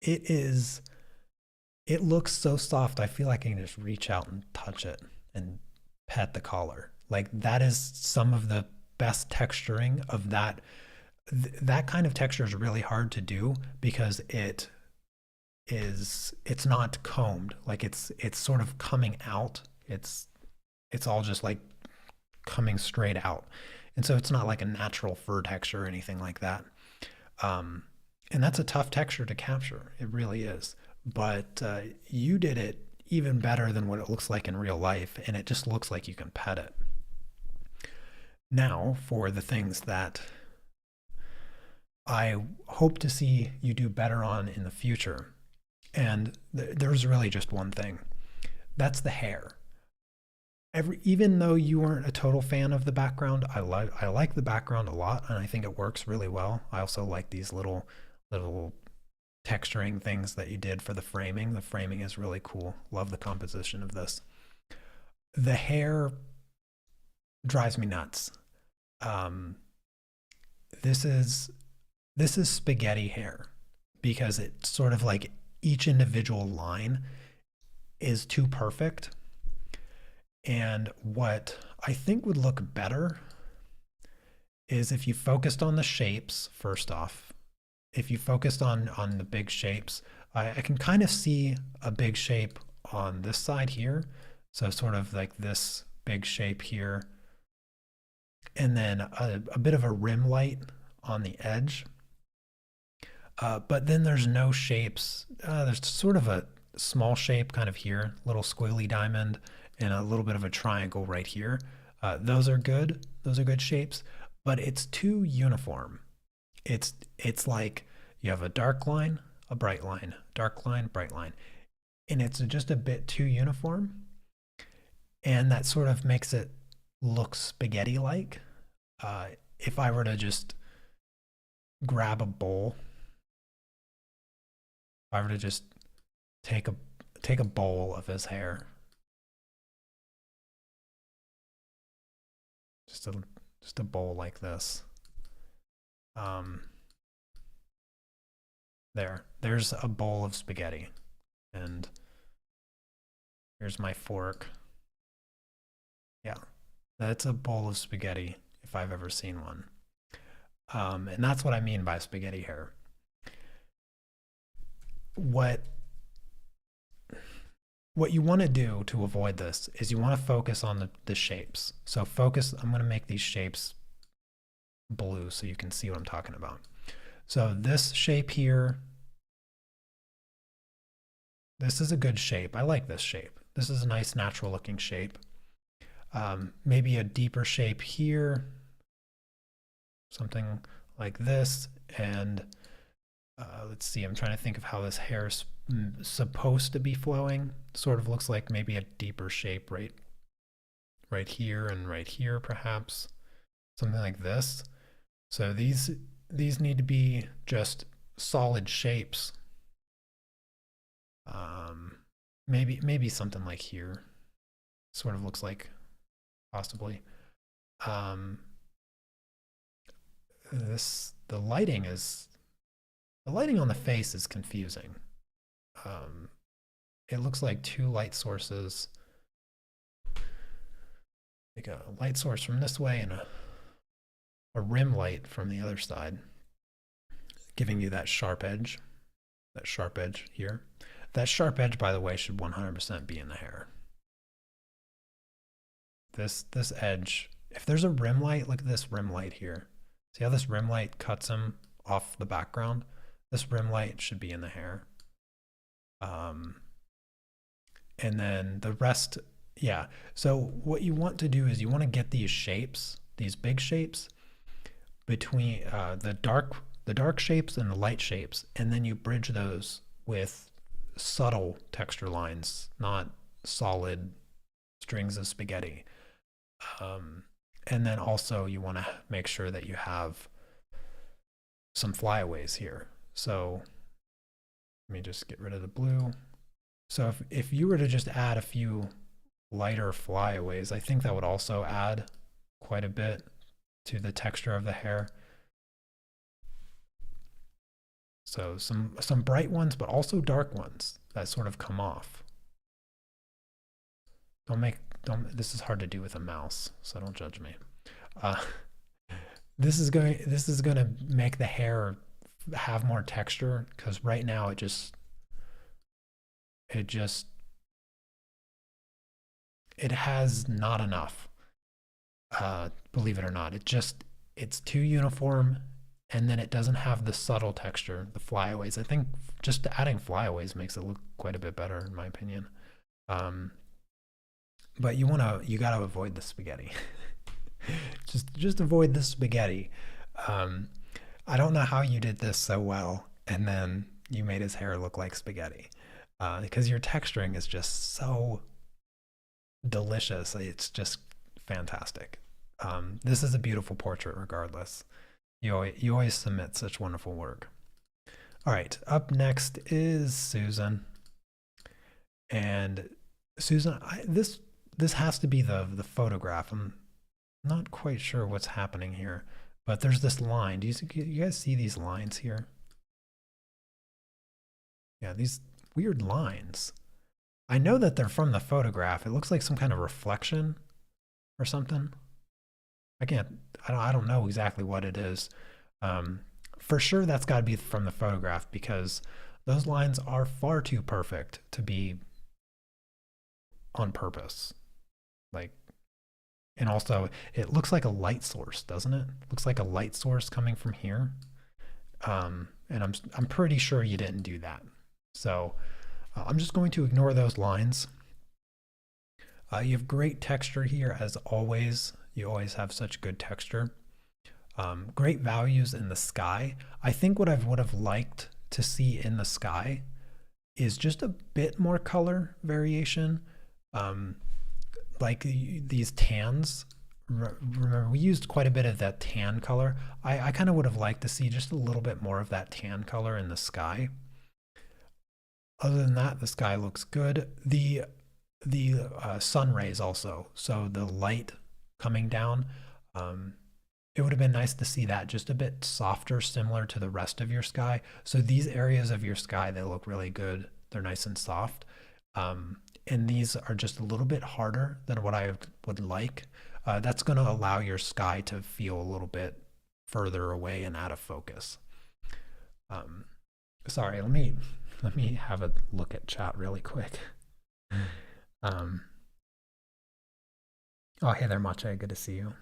It is it looks so soft. I feel like I can just reach out and touch it and pet the collar. Like that is some of the best texturing of that. That kind of texture is really hard to do because it's not combed. Like it's sort of coming out. It's all just like coming straight out. And so it's not like a natural fur texture or anything like that. Um, and that's a tough texture to capture. It really is. But you did it even better than what it looks like in real life, and it just looks like you can pet it. Now, for the things that I hope to see you do better on in the future. And there's really just one thing. That's the hair. Even though you weren't a total fan of the background, I like the background a lot, and I think it works really well. I also like these little texturing things that you did for the framing. The framing is really cool. Love the composition of this. The hair drives me nuts. Um, this is this is spaghetti hair because it's sort of like each individual line is too perfect. And what I think would look better is if you focused on the shapes first off. If you focused on the big shapes, I can kind of see a big shape on this side here. So sort of like this big shape here, and then a bit of a rim light on the edge. But then there's no shapes. There's sort of a small shape kind of here, little squiggly diamond, and a little bit of a triangle right here. Those are good. Those are good shapes, but it's too uniform. It's like you have a dark line, a bright line, dark line, bright line, and it's just a bit too uniform, and that sort of makes it look spaghetti-like. Uh, if I were to just grab a bowl, if I were to just take a take a bowl of his hair, just a just a bowl like this. Um, there's a bowl of spaghetti, and here's my fork. Yeah, that's a bowl of spaghetti if I've ever seen one. And that's what I mean by spaghetti hair. What what you want to do to avoid this is you want to focus on the shapes. So focus, I'm going to make these shapes blue so you can see what I'm talking about. So this shape here, this is a good shape. I like this shape. This is a nice natural looking shape. Maybe a deeper shape here, something like this, and Let's see, I'm trying to think of how this hair's supposed to be flowing. Sort of looks like maybe a deeper shape right here and right here, perhaps. Something like this. So these need to be just solid shapes. Maybe something like here. Sort of looks like possibly. Um, the lighting on the face is confusing. Um, it looks like two light sources, like a light source from this way and a rim light from the other side, giving you that sharp edge here. That sharp edge, by the way, should 100% be in the hair. This edge, if there's a rim light, look at this rim light here. See how this rim light cuts him off the background? This rim light should be in the hair. And then the rest, yeah. So what you want to do is you want to get these shapes, these big shapes, between the dark shapes and the light shapes, and then you bridge those with subtle texture lines, not solid strings of spaghetti. And then also you want to make sure that you have some flyaways here. So let me just get rid of the blue. So if you were to just add a few lighter flyaways, I think that would also add quite a bit to the texture of the hair. So some bright ones, but also dark ones that sort of come off. This is hard to do with a mouse, so don't judge me. This is going to make the hair have more texture, because right now it has not enough. Believe it or not, it's too uniform, and then it doesn't have the subtle texture, the flyaways. I think just adding flyaways makes it look quite a bit better, in my opinion. But you gotta avoid the spaghetti. just avoid the spaghetti. I don't know how you did this so well, and then you made his hair look like spaghetti, because your texturing is just so delicious. It's just fantastic. This is a beautiful portrait regardless. You always submit such wonderful work. All right, up next is Susan. And Susan, this has to be the photograph. I'm not quite sure what's happening here, but there's this line. Do you guys see these lines here? Yeah, these weird lines. I know that they're from the photograph. It looks like some kind of reflection or something. I don't know exactly what it is. For sure that's got to be from the photograph, because those lines are far too perfect to be on purpose. And also it looks like a light source, doesn't it? Looks like a light source coming from here. And I'm pretty sure you didn't do that. So I'm just going to ignore those lines. You have great texture here, as always. You always have such good texture. Great values in the sky. I think what I would have liked to see in the sky is just a bit more color variation. Like these tans. Remember, we used quite a bit of that tan color. I kind of would have liked to see just a little bit more of that tan color in the sky. Other than that, the sky looks good. The sun rays also, so the light coming down, it would have been nice to see that just a bit softer, similar to the rest of your sky. So these areas of your sky, they look really good. They're nice and soft. And these are just a little bit harder than what I would like. That's going to allow your sky to feel a little bit further away and out of focus. Sorry, let me have a look at chat really quick. Oh, hey there, Mache. Good to see you.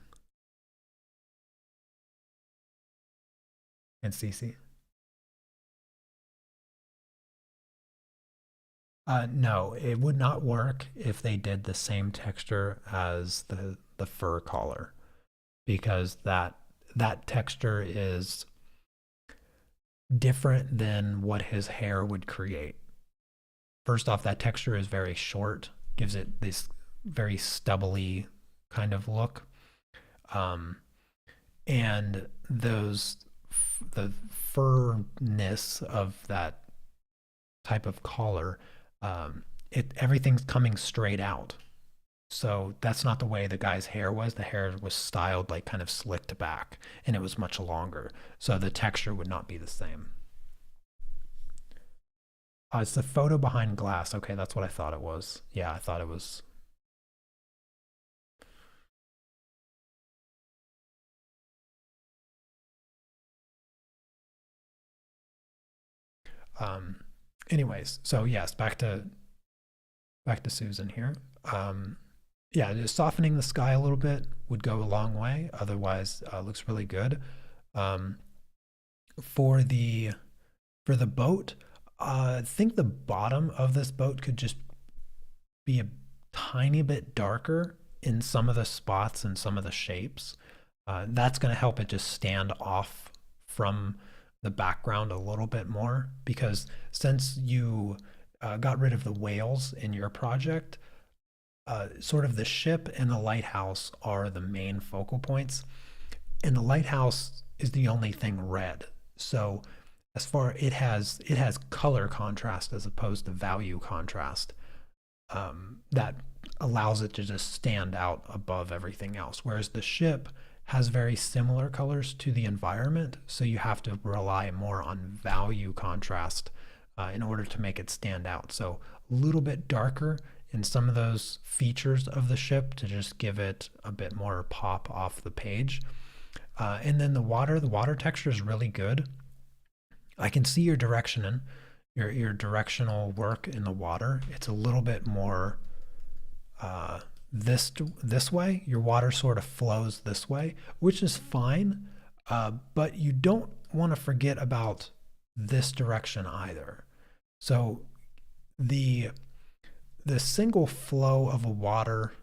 And Cece. No, it would not work if they did the same texture as the fur collar, because that texture is different than what his hair would create. First off, that texture is very short, gives it this very stubbly kind of look. Um, and the furness of that type of collar, everything's coming straight out. So that's not the way the guy's hair was. The hair was styled like kind of slicked back, and it was much longer. So the texture would not be the same. It's the photo behind glass. Okay, that's what I thought it was. Yeah, I thought it was. Um, anyways, so yes, back to Susan here. Yeah, just softening the sky a little bit would go a long way. Otherwise, looks really good. Um, for the for the boat, I think the bottom of this boat could just be a tiny bit darker in some of the spots and some of the shapes. That's going to help it just stand off from the background a little bit more, because since you got rid of the whales in your project, sort of the ship and the lighthouse are the main focal points, and the lighthouse is the only thing red. So as far it has color contrast as opposed to value contrast, that allows it to just stand out above everything else. Whereas the ship has very similar colors to the environment, so you have to rely more on value contrast in order to make it stand out. So a little bit darker in some of those features of the ship to just give it a bit more pop off the page. And then the water texture is really good. I can see your direction in your directional work in the water. It's a little bit more this way. Your water sort of flows this way, which is fine, but you don't want to forget about this direction either. So the single flow of a water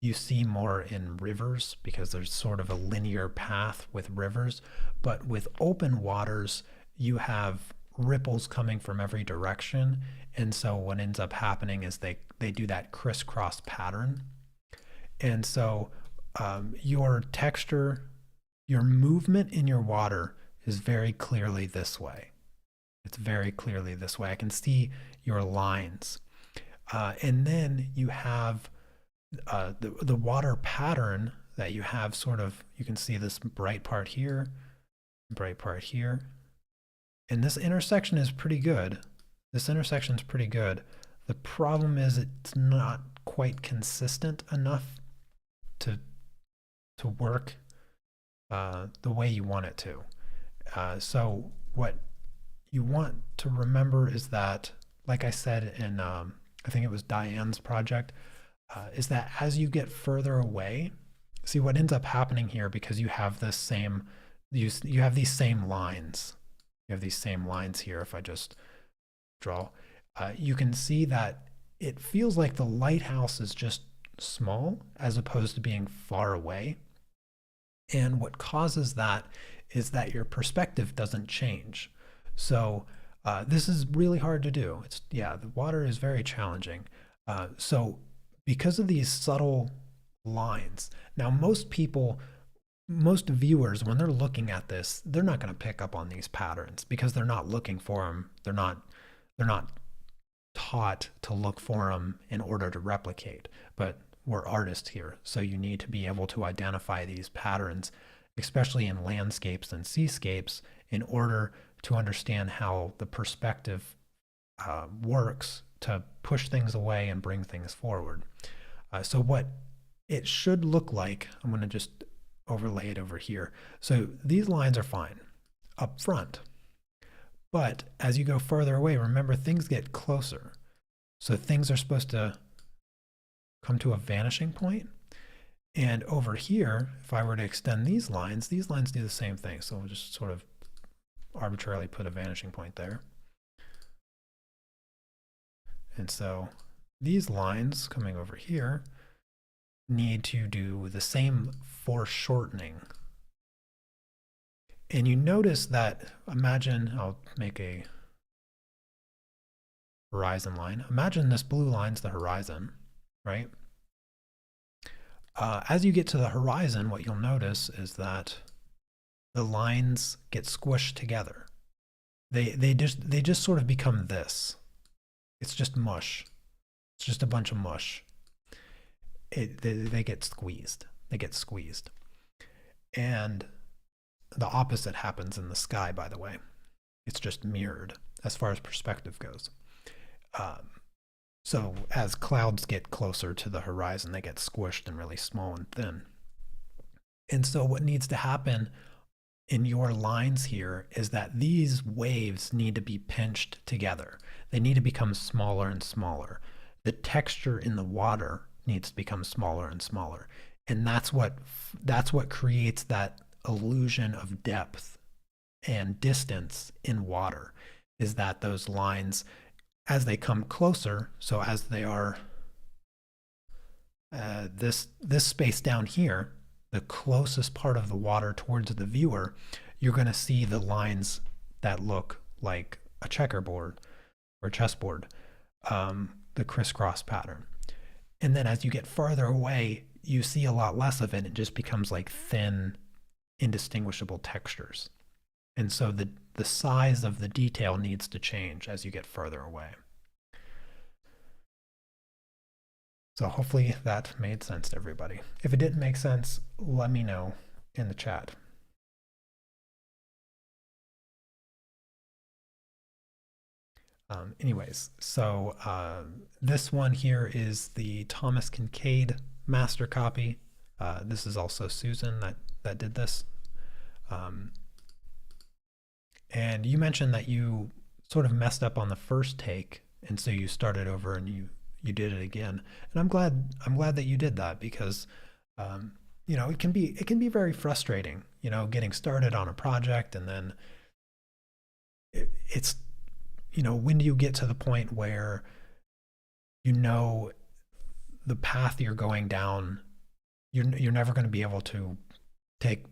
you see more in rivers because there's sort of a linear path with rivers, but with open waters you have ripples coming from every direction, and so what ends up happening is they do that crisscross pattern. And so your texture, your movement in your water is very clearly this way. It's very clearly this way. I can see your lines. And then you have the water pattern that you have sort of, you can see this bright part here, bright part here. And this intersection is pretty good. This intersection is pretty good. The problem is it's not quite consistent enough to work the way you want it to. So what you want to remember is that, like I said in, I think it was Diane's project, is that as you get further away, see what ends up happening here, because you have this same, you have these same lines. You have these same lines here. If I just draw, you can see that it feels like the lighthouse is just small as opposed to being far away. And what causes that is that your perspective doesn't change. So this is really hard to do. Yeah, the water is very challenging. So because of these subtle lines, now most viewers, when they're looking at this, they're not going to pick up on these patterns because they're not looking for them. They're not taught to look for them in order to replicate. But we're artists here, so you need to be able to identify these patterns, especially in landscapes and seascapes, in order to understand how the perspective works to push things away and bring things forward. So what it should look like, I'm going to just overlay it over here. So these lines are fine up front, but as you go further away, remember things get closer. So things are supposed to come to a vanishing point. And over here, if I were to extend these lines do the same thing. So we'll just sort of arbitrarily put a vanishing point there. And so these lines coming over here need to do the same foreshortening. And you notice that, imagine, I'll make a horizon line. Imagine this blue line's the horizon, right? As you get to the horizon, what you'll notice is that the lines get squished together. They just sort of become this. It's just mush. It's just a bunch of mush. They get squeezed. They get squeezed. And the opposite happens in the sky, by the way. It's just mirrored as far as perspective goes. So as clouds get closer to the horizon, they get squished and really small and thin. And so what needs to happen in your lines here is that these waves need to be pinched together. They need to become smaller and smaller. The texture in the water needs to become smaller and smaller. And that's what creates that illusion of depth and distance in water, is that those lines, as they come closer, so as they are this space down here, the closest part of the water towards the viewer, you're going to see the lines that look like a checkerboard or chessboard, the crisscross pattern. And then as you get farther away, you see a lot less of it. It just becomes like thin, indistinguishable textures. And so the size of the detail needs to change as you get further away. So hopefully that made sense to everybody. If it didn't make sense, let me know in the chat. Anyways, so this one here is the Thomas Kincaid master copy. This is also Susan that did this. And you mentioned that you sort of messed up on the first take, and so you started over and you did it again. And I'm glad that you did that, because you know, it can be very frustrating, you know, getting started on a project, and then it's, you know, when do you get to the point where you know the path you're going down, you're never going to be able to take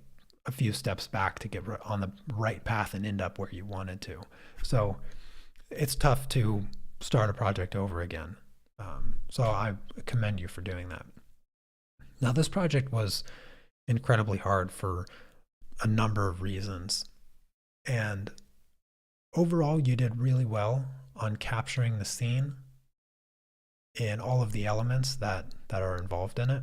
a few steps back to get on the right path and end up where you wanted to. So it's tough to start a project over again. So I commend you for doing that. Now, this project was incredibly hard for a number of reasons. And overall, you did really well on capturing the scene and all of the elements that are involved in it.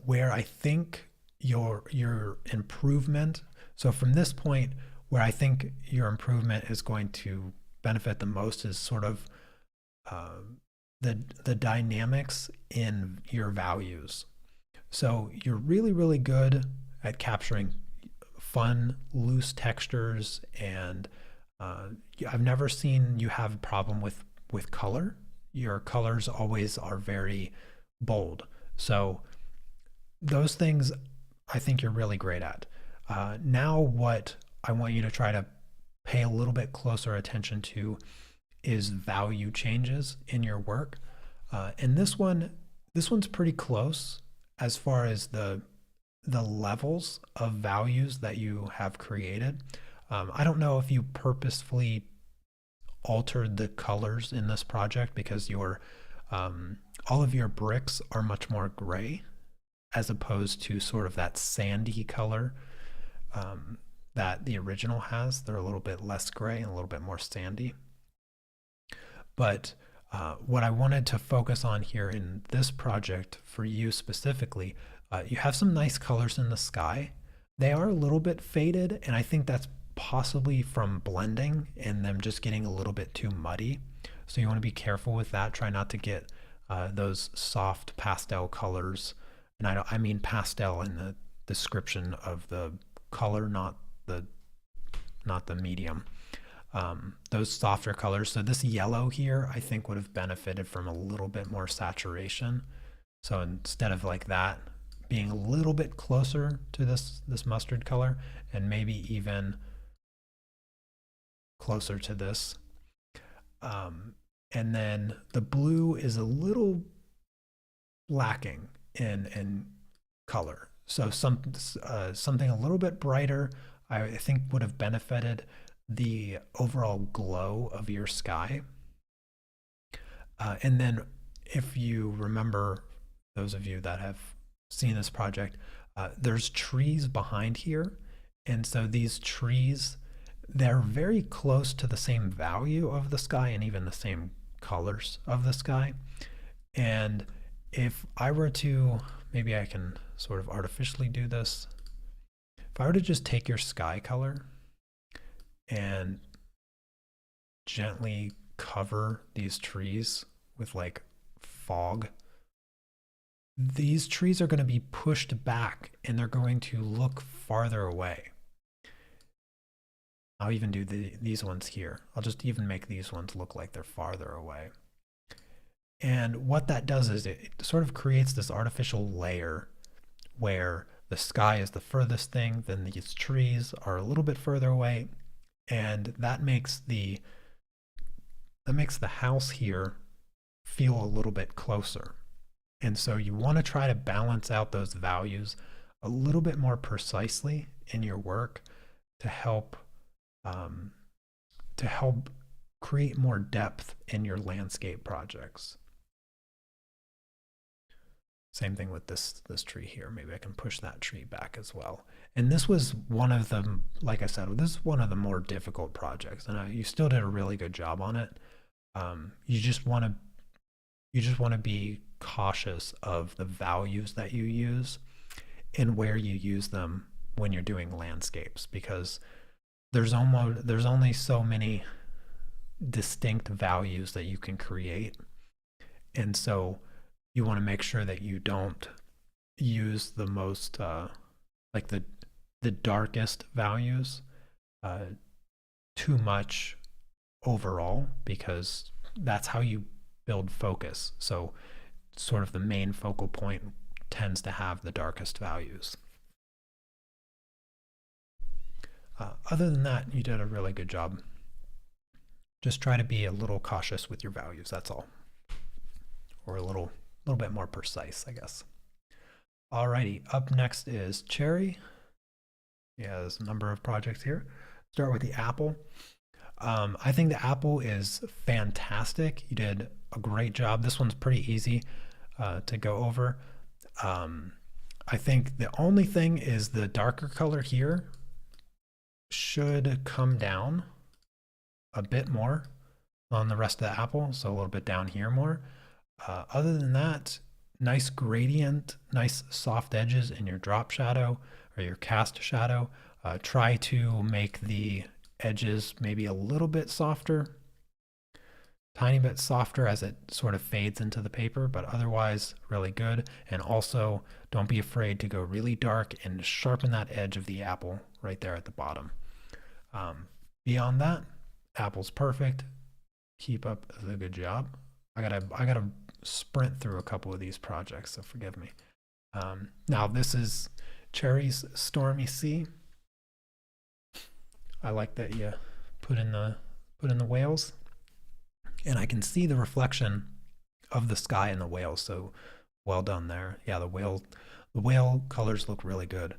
Where I think your improvement, so from this point, where I think your improvement is going to benefit the most is sort of the dynamics in your values. So you're really, really good at capturing fun, loose textures, and I've never seen you have a problem with color. Your colors always are very bold. So those things I think you're really great at. Now what I want you to try to pay a little bit closer attention to is value changes in your work. And this one's pretty close as far as the levels of values that you have created. I don't know if you purposefully altered the colors in this project, because your all of your bricks are much more gray as opposed to sort of that sandy color that the original has. They're a little bit less gray and a little bit more sandy. But what I wanted to focus on here in this project for you specifically, you have some nice colors in the sky. They are a little bit faded, and I think that's possibly from blending and them just getting a little bit too muddy. So you want to be careful with that. Try not to get those soft pastel colors. And I mean pastel in the description of the color, not the medium. Those softer colors. So this yellow here, I think would have benefited from a little bit more saturation. So instead of like that, being a little bit closer to this mustard color, and maybe even closer to this. And then the blue is a little lacking in color. So something a little bit brighter, I think would have benefited the overall glow of your sky. And then if you remember, those of you that have seen this project, there's trees behind here. And so these trees, they're very close to the same value of the sky and even the same colors of the sky. And if I were to, maybe I can sort of artificially do this. If I were to just take your sky color and gently cover these trees with like fog, these trees are going to be pushed back and they're going to look farther away. I'll even do these ones here. I'll just even make these ones look like they're farther away. And what that does is it sort of creates this artificial layer where the sky is the furthest thing, then these trees are a little bit further away, and that makes the house here feel a little bit closer. And so you want to try to balance out those values a little bit more precisely in your work to help create more depth in your landscape projects. Same thing with this tree here. Maybe I can push that tree back as well. And this was one of the, like I said, this is one of the more difficult projects, and you still did a really good job on it. You just want to be cautious of the values that you use and where you use them when you're doing landscapes, because there's only so many distinct values that you can create. And so you want to make sure that you don't use the most like the darkest values too much overall, because that's how you build focus. So sort of the main focal point tends to have the darkest values. Other than that, you did a really good job. Just try to be a little cautious with your values, that's all. Or a little bit more precise, I guess. Alrighty, up next is Cherry. Yeah, there's a number of projects here. Start with the apple. I think the apple is fantastic. You did a great job. This one's pretty easy to go over. I think the only thing is the darker color here should come down a bit more on the rest of the apple, so a little bit down here more. Other than that, nice gradient, nice soft edges in your drop shadow or your cast shadow. Try to make the edges maybe a little bit softer, tiny bit softer as it sort of fades into the paper, but otherwise really good. And also don't be afraid to go really dark and sharpen that edge of the apple right there at the bottom. Beyond that, apple's perfect. Keep up the good job. I gotta sprint through a couple of these projects, so forgive me. Now this is Cherry's Stormy Sea. I like that you put in the whales, and I can see the reflection of the sky in the whales. So well done there. Yeah, the whale colors look really good.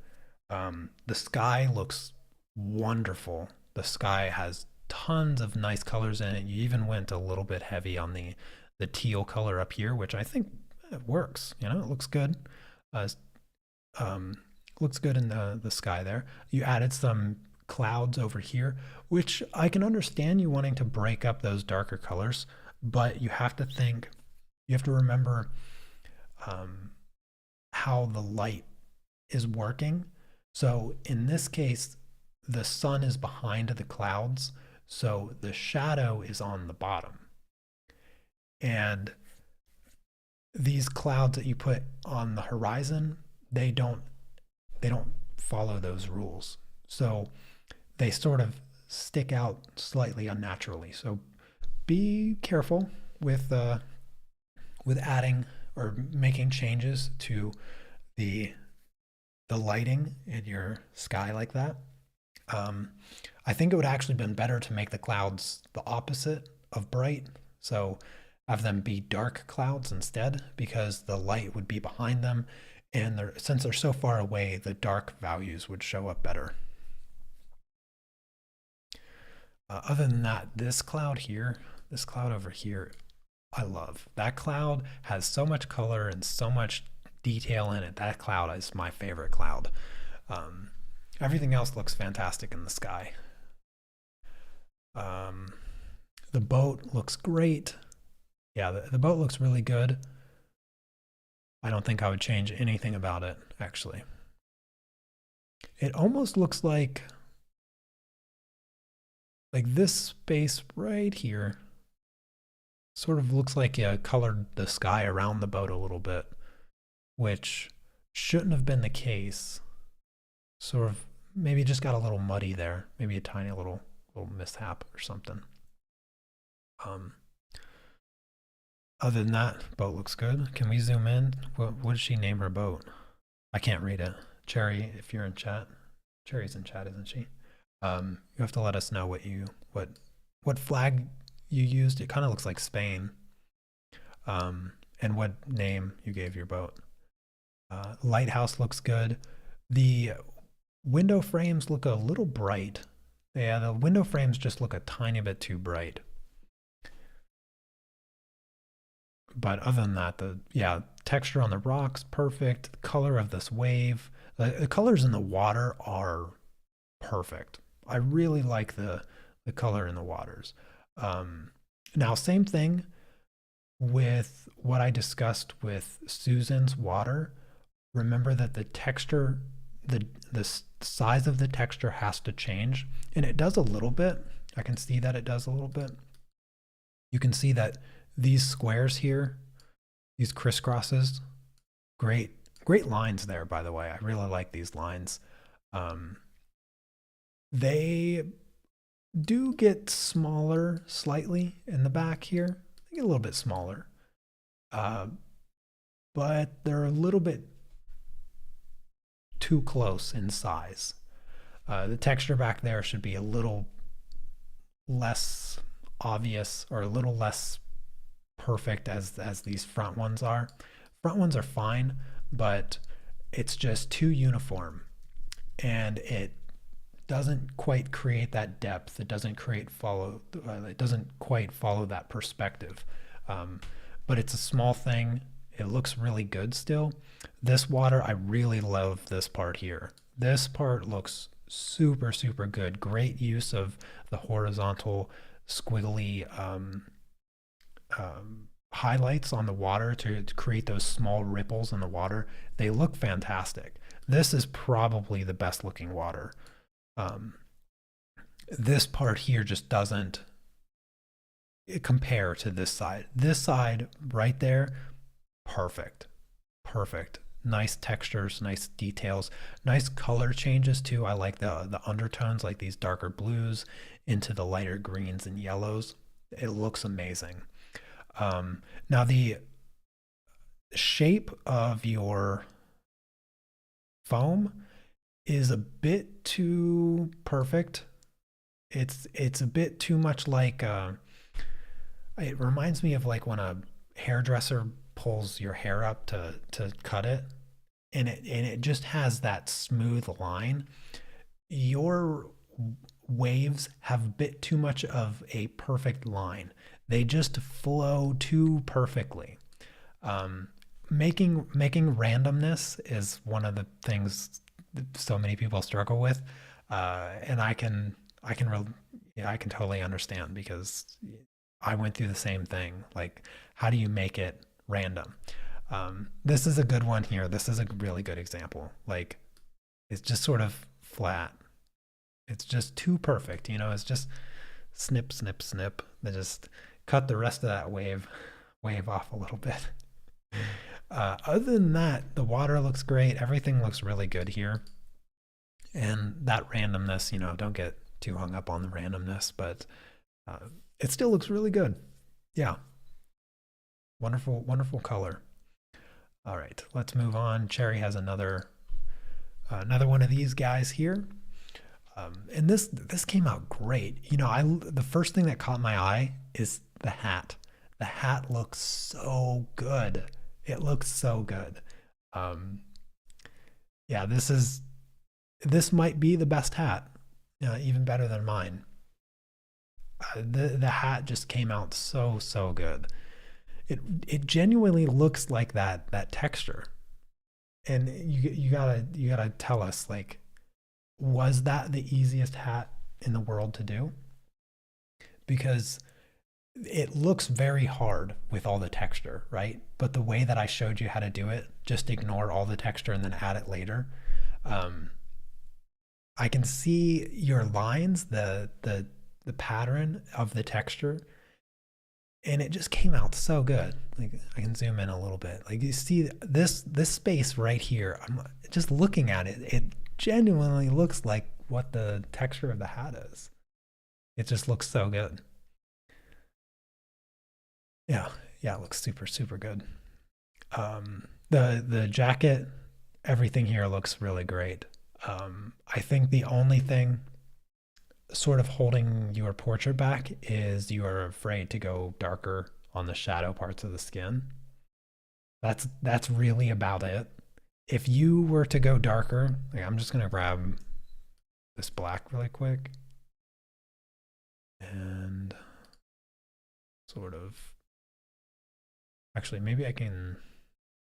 The sky looks wonderful. The sky has tons of nice colors in it. You even went a little bit heavy on the teal color up here, which I think it works. You know, it looks good. Looks good in the sky there. You added some clouds over here, which I can understand you wanting to break up those darker colors, but you have to remember how the light is working. So in this case, the sun is behind the clouds, so the shadow is on the bottom. And these clouds that you put on the horizon, they don't follow those rules. So they sort of stick out slightly unnaturally. So be careful with adding or making changes to the lighting in your sky like that. I think it would actually been better to make the clouds the opposite of bright. So have them be dark clouds instead, because the light would be behind them And since they're so far away, the dark values would show up better. Other than that, this cloud here, this cloud over here, I love. That cloud has so much color and so much detail in it. That cloud is my favorite cloud. Um, Everything else looks fantastic in the sky. The boat looks great. Yeah, the boat looks really good. I don't think I would change anything about it, actually. It almost looks like this space right here sort of looks like you colored the sky around the boat a little bit, which shouldn't have been the case. Sort of maybe just got a little muddy there, maybe a tiny little mishap or something. Other than that, boat looks good. Can we zoom in? What did she name her boat? I can't read it. Cherry, if you're in chat. Cherry's in chat, isn't she? You have to let us know what flag you used. It kind of looks like Spain. And what name you gave your boat. Lighthouse looks good. The window frames look a little bright. Yeah, the window frames just look a tiny bit too bright. But other than that, texture on the rocks, perfect. The color of this wave, the colors in the water are perfect. I really like the color in the waters. Now, same thing with what I discussed with Susan's water. Remember that the texture, the size of the texture has to change, and it does a little bit. I can see that it does a little bit. You can see that these squares here, these crisscrosses, great lines there, by the way. I really like these lines. They do get smaller slightly in the back here. They get a little bit smaller. But they're a little bit too close in size. The texture back there should be a little less obvious or a little less perfect as these front ones are. Front ones are fine, but it's just too uniform, and it doesn't quite create that depth. It doesn't quite follow that perspective. But it's a small thing. It looks really good still. This water, I really love this part here. This part looks super, super good. Great use of the horizontal squiggly highlights on the water to create those small ripples in the water. They look fantastic. This is probably the best looking water. This part here just doesn't compare to this side. This side right there, perfect. Nice textures, nice details, nice color changes too. I like the undertones, like these darker blues into the lighter greens and yellows. It looks amazing. Now the shape of your foam is a bit too perfect. It's a bit too much like it reminds me of like when a hairdresser pulls your hair up to cut it, and it just has that smooth line. Your waves have a bit too much of a perfect line. They just flow too perfectly. Making randomness is one of the things so many people struggle with, and I can totally understand, because I went through the same thing. Like, how do you make it random? This is a good one here. This is a really good example. Like, it's just sort of flat. It's just too perfect, it's just snip, snip, snip. They just cut the rest of that wave off a little bit. Other than that, the water looks great. Everything looks really good here. And that randomness, don't get too hung up on the randomness, but it still looks really good. Yeah. Wonderful, wonderful color. All right, let's move on. Cherry has another one of these guys here. And this came out great. The first thing that caught my eye is the hat. The hat looks so good. It looks so good. Yeah, this might be the best hat, even better than mine. The hat just came out so good. It genuinely looks like that texture, and you gotta tell us, like, was that the easiest hat in the world to do? Because it looks very hard with all the texture, right? But the way that I showed you how to do it, just ignore all the texture and then add it later. Um, I can see your lines, the pattern of the texture, and it just came out so good. Like, I can zoom in a little bit. Like, you see this space right here. I'm just looking at it. It genuinely looks like what the texture of the hat is. It just looks so good. Yeah, yeah, it looks super good. The jacket, everything here looks really great. I think the only thing sort of holding your portrait back is you are afraid to go darker on the shadow parts of the skin. That's really about it. If you were to go darker, like, I'm just gonna grab this black really quick and sort of, actually maybe I can,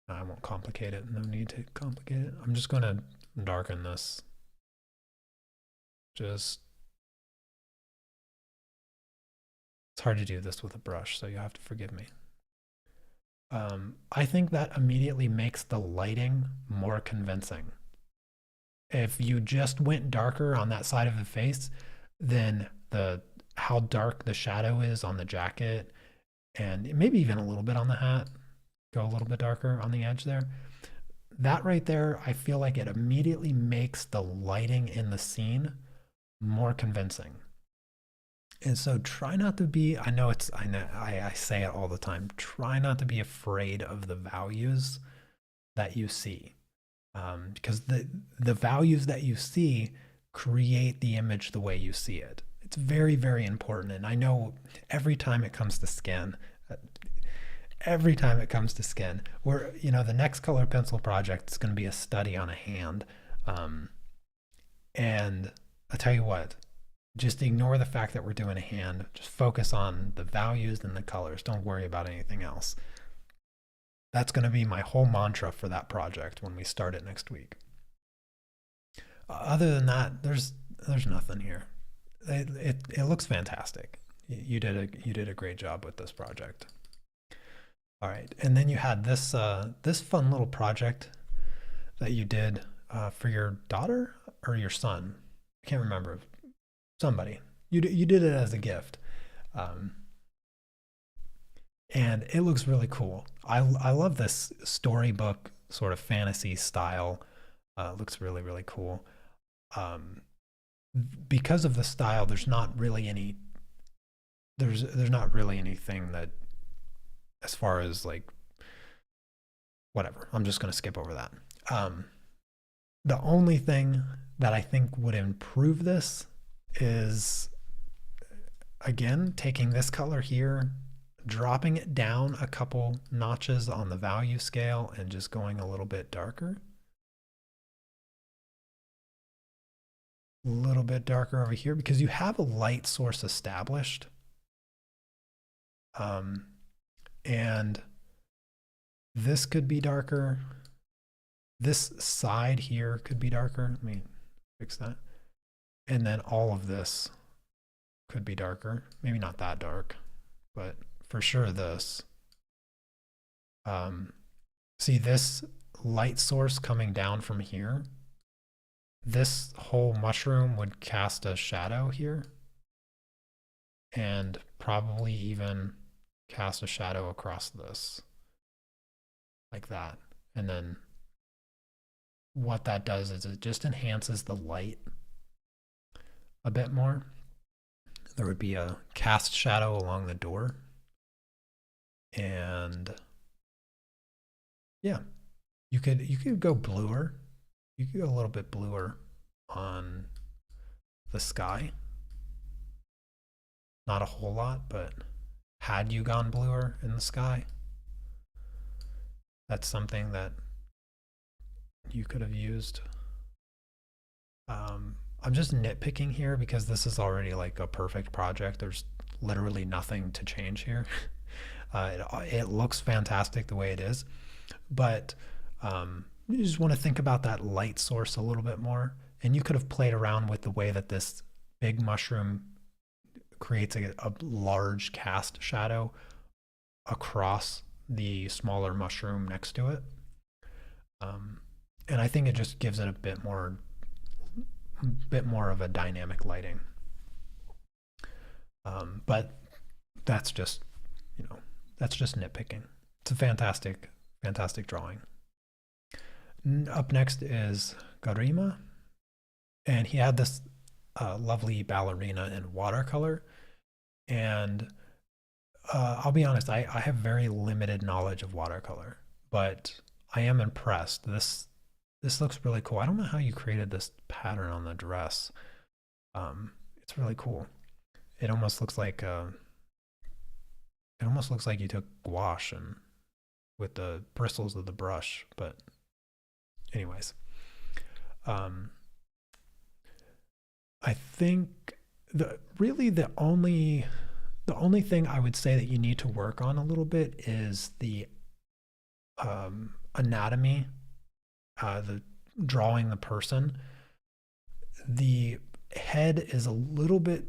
no, I won't complicate it. No need to complicate it. I'm just gonna darken this. Just, it's hard to do this with a brush, so you have to forgive me. I think that immediately makes the lighting more convincing. If you just went darker on that side of the face, then the how dark the shadow is on the jacket, and maybe even a little bit on the hat, go a little bit darker on the edge there. That right there, I feel like it immediately makes the lighting in the scene more convincing. And so try not to be, I know I say it all the time, try not to be afraid of the values that you see. Because the values that you see create the image the way you see it. It's very important. And I know every time it comes to skin, uh, every time it comes to skin, where, the next color pencil project is going to be a study on a hand. Um, and I'll tell you what, just ignore the fact that we're doing a hand. Just focus on the values and the colors. Don't worry about anything else. That's going to be my whole mantra for that project when we start it next week. Other than that, there's nothing here. It looks fantastic. You did a great job with this project. All right, and then you had this fun little project that you did for your daughter or your son. I can't remember. Somebody. You did it as a gift, um, and it looks really cool. I love this storybook sort of fantasy style. Looks really cool. Um, because of the style, there's not really anything that, as far as, like, whatever. I'm just gonna skip over that. Um, the only thing that I think would improve this is, again, taking this color here, dropping it down a couple notches on the value scale, and just going a little bit darker. A little bit darker over here because you have a light source established. And this could be darker. This side here could be darker. Let me fix that. And then all of this could be darker. Maybe not that dark, but for sure this. See this light source coming down from here? This whole mushroom would cast a shadow here, and probably even cast a shadow across this, like that. And then what that does is it just enhances the light a bit more. There would be a cast shadow along the door, and yeah, you could go bluer. You could go a little bit bluer on the sky. Not a whole lot, but had you gone bluer in the sky, that's something that you could have used. I'm just nitpicking here because this is already like a perfect project. There's literally nothing to change here. It looks fantastic the way it is, but you just want to think about that light source a little bit more. And you could have played around with the way that this big mushroom creates a large cast shadow across the smaller mushroom next to it. And I think it just gives it a bit more of a dynamic lighting. But that's just, you know, that's just nitpicking. It's a fantastic, fantastic drawing. Up next is Garima, and he had this lovely ballerina in watercolor. And I'll be honest, I have very limited knowledge of watercolor, but I am impressed. This looks really cool. I don't know how you created this pattern on the dress. It's really cool. It almost looks like you took gouache and with the bristles of the brush. But anyways, I think the only thing I would say that you need to work on a little bit is the anatomy, the drawing the person. The head is a little bit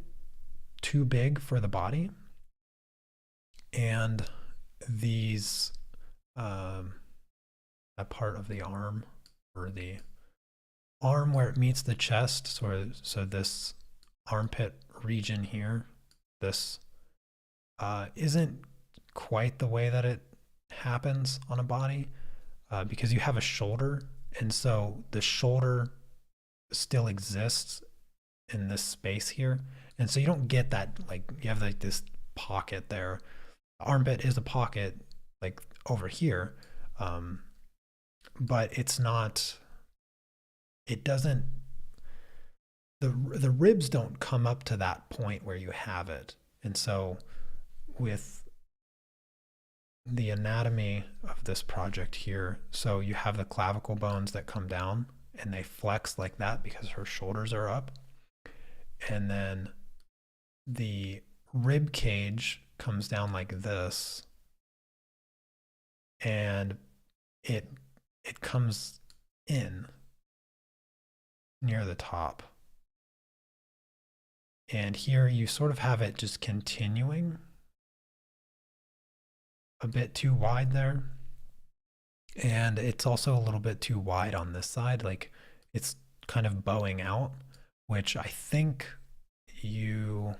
too big for the body, and these that part of the arm, or the arm where it meets the chest, so this armpit region here, this isn't quite the way that it happens on a body, because you have a shoulder, and so the shoulder still exists in this space here, and so you don't get that, like, you have like this pocket there. The armpit is a pocket like over here, but it's not, it doesn't, the ribs don't come up to that point where you have it. And so with the anatomy of this project here, so you have the clavicle bones that come down and they flex like that because her shoulders are up, and then the rib cage comes down like this, and it comes in near the top, and here you sort of have it just continuing a bit too wide there, and it's also a little bit too wide on this side, like it's kind of bowing out, which I think you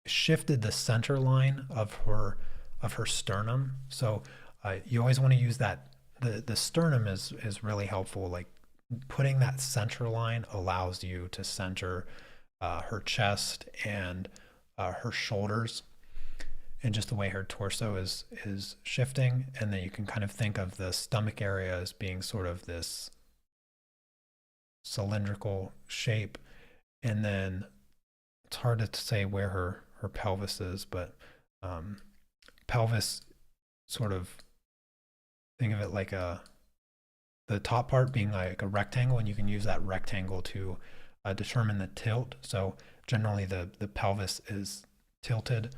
shifted the center line of her sternum. So you always want to use that, the sternum is really helpful. Like putting that center line allows you to center her chest and her shoulders, and just the way her torso is shifting. And then you can kind of think of the stomach area as being sort of this cylindrical shape, and then it's hard to say where her pelvis is, but pelvis, sort of think of it like the top part being like a rectangle, and you can use that rectangle to determine the tilt. So generally the pelvis is tilted,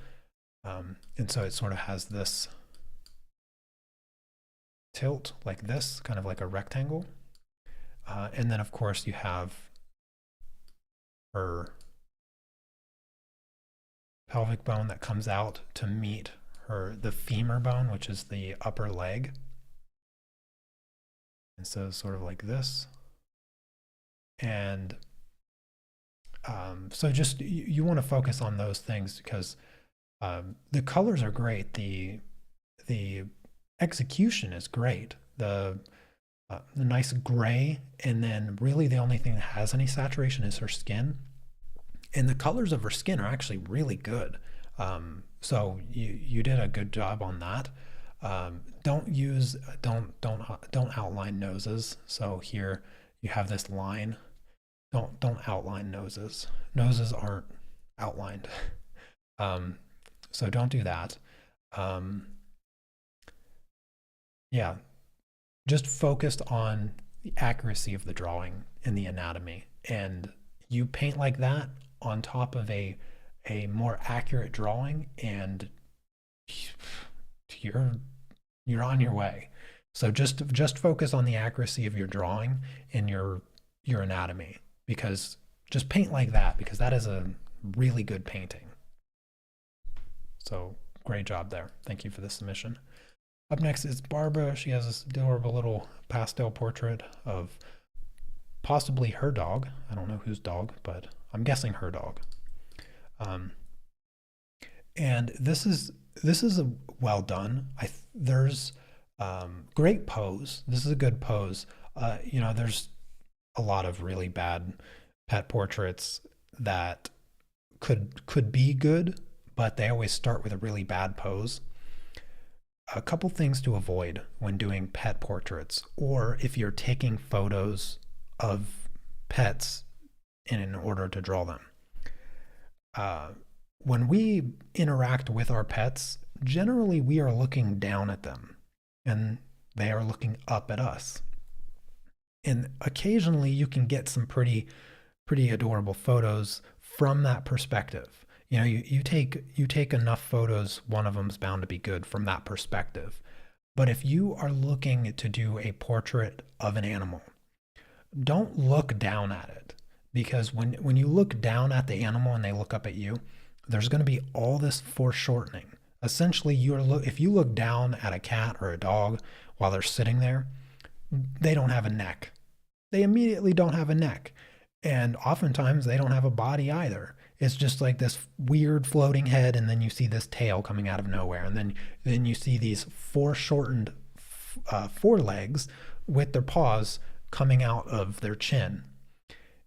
and so it sort of has this tilt like this, kind of like a rectangle. And then of course you have her pelvic bone that comes out to meet the femur bone, which is the upper leg. And so sort of like this. And so just you want to focus on those things, because the colors are great. The execution is great. The nice gray, and then really the only thing that has any saturation is her skin. And the colors of her skin are actually really good. So you did a good job on that. Don't outline noses. So here you have this line. Don't outline noses. Noses aren't outlined. So don't do that. Yeah, just focused on the accuracy of the drawing and the anatomy. And you paint like that on top of a more accurate drawing, and you're you're on your way. So just focus on the accuracy of your drawing and your anatomy, because just paint like that, because that is a really good painting. So great job there. Thank you for the submission. Up next is Barbara. She has this adorable little pastel portrait of possibly her dog. I don't know whose dog, but I'm guessing her dog. And this is a well done. There's great pose. This is a good pose. You know, there's a lot of really bad pet portraits that could be good, but they always start with a really bad pose. A couple things to avoid when doing pet portraits, or if you're taking photos of pets in order to draw them. When we interact with our pets, generally we are looking down at them and they are looking up at us. And occasionally you can get some pretty adorable photos from that perspective. You know, you take enough photos, one of them's bound to be good from that perspective. But if you are looking to do a portrait of an animal, don't look down at it, because when you look down at the animal and they look up at you, there's going to be all this foreshortening. Essentially, if you look down at a cat or a dog while they're sitting there, they don't have a neck. They immediately don't have a neck. And oftentimes they don't have a body either. It's just like this weird floating head, and then you see this tail coming out of nowhere, and then you see these foreshortened forelegs with their paws coming out of their chin.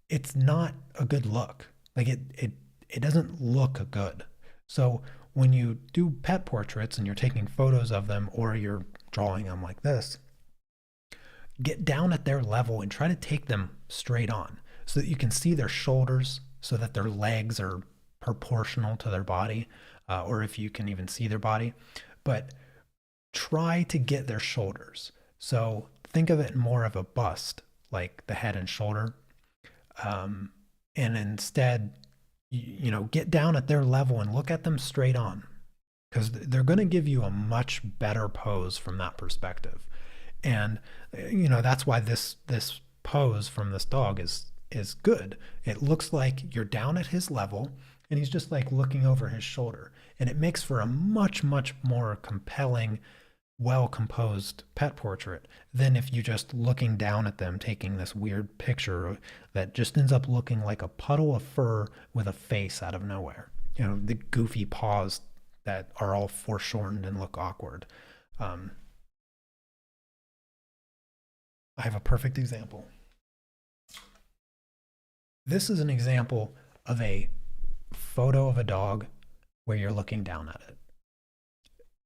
It's not a good look. Like it doesn't look good. So when you do pet portraits and you're taking photos of them, or you're drawing them like this, get down at their level and try to take them straight on so that you can see their shoulders, so that their legs are proportional to their body, or if you can even see their body. But try to get their shoulders. So think of it more of a bust, like the head and shoulder. And instead, you know, get down at their level and look at them straight on, because they're going to give you a much better pose from that perspective. And you know, that's why this pose from this dog is good. It looks like you're down at his level and he's just like looking over his shoulder, and it makes for a much more compelling, well composed pet portrait than if you just looking down at them taking this weird picture that just ends up looking like a puddle of fur with a face out of nowhere. You know, the goofy paws that are all foreshortened and look awkward. I have a perfect example. This is an example of a photo of a dog where you're looking down at it.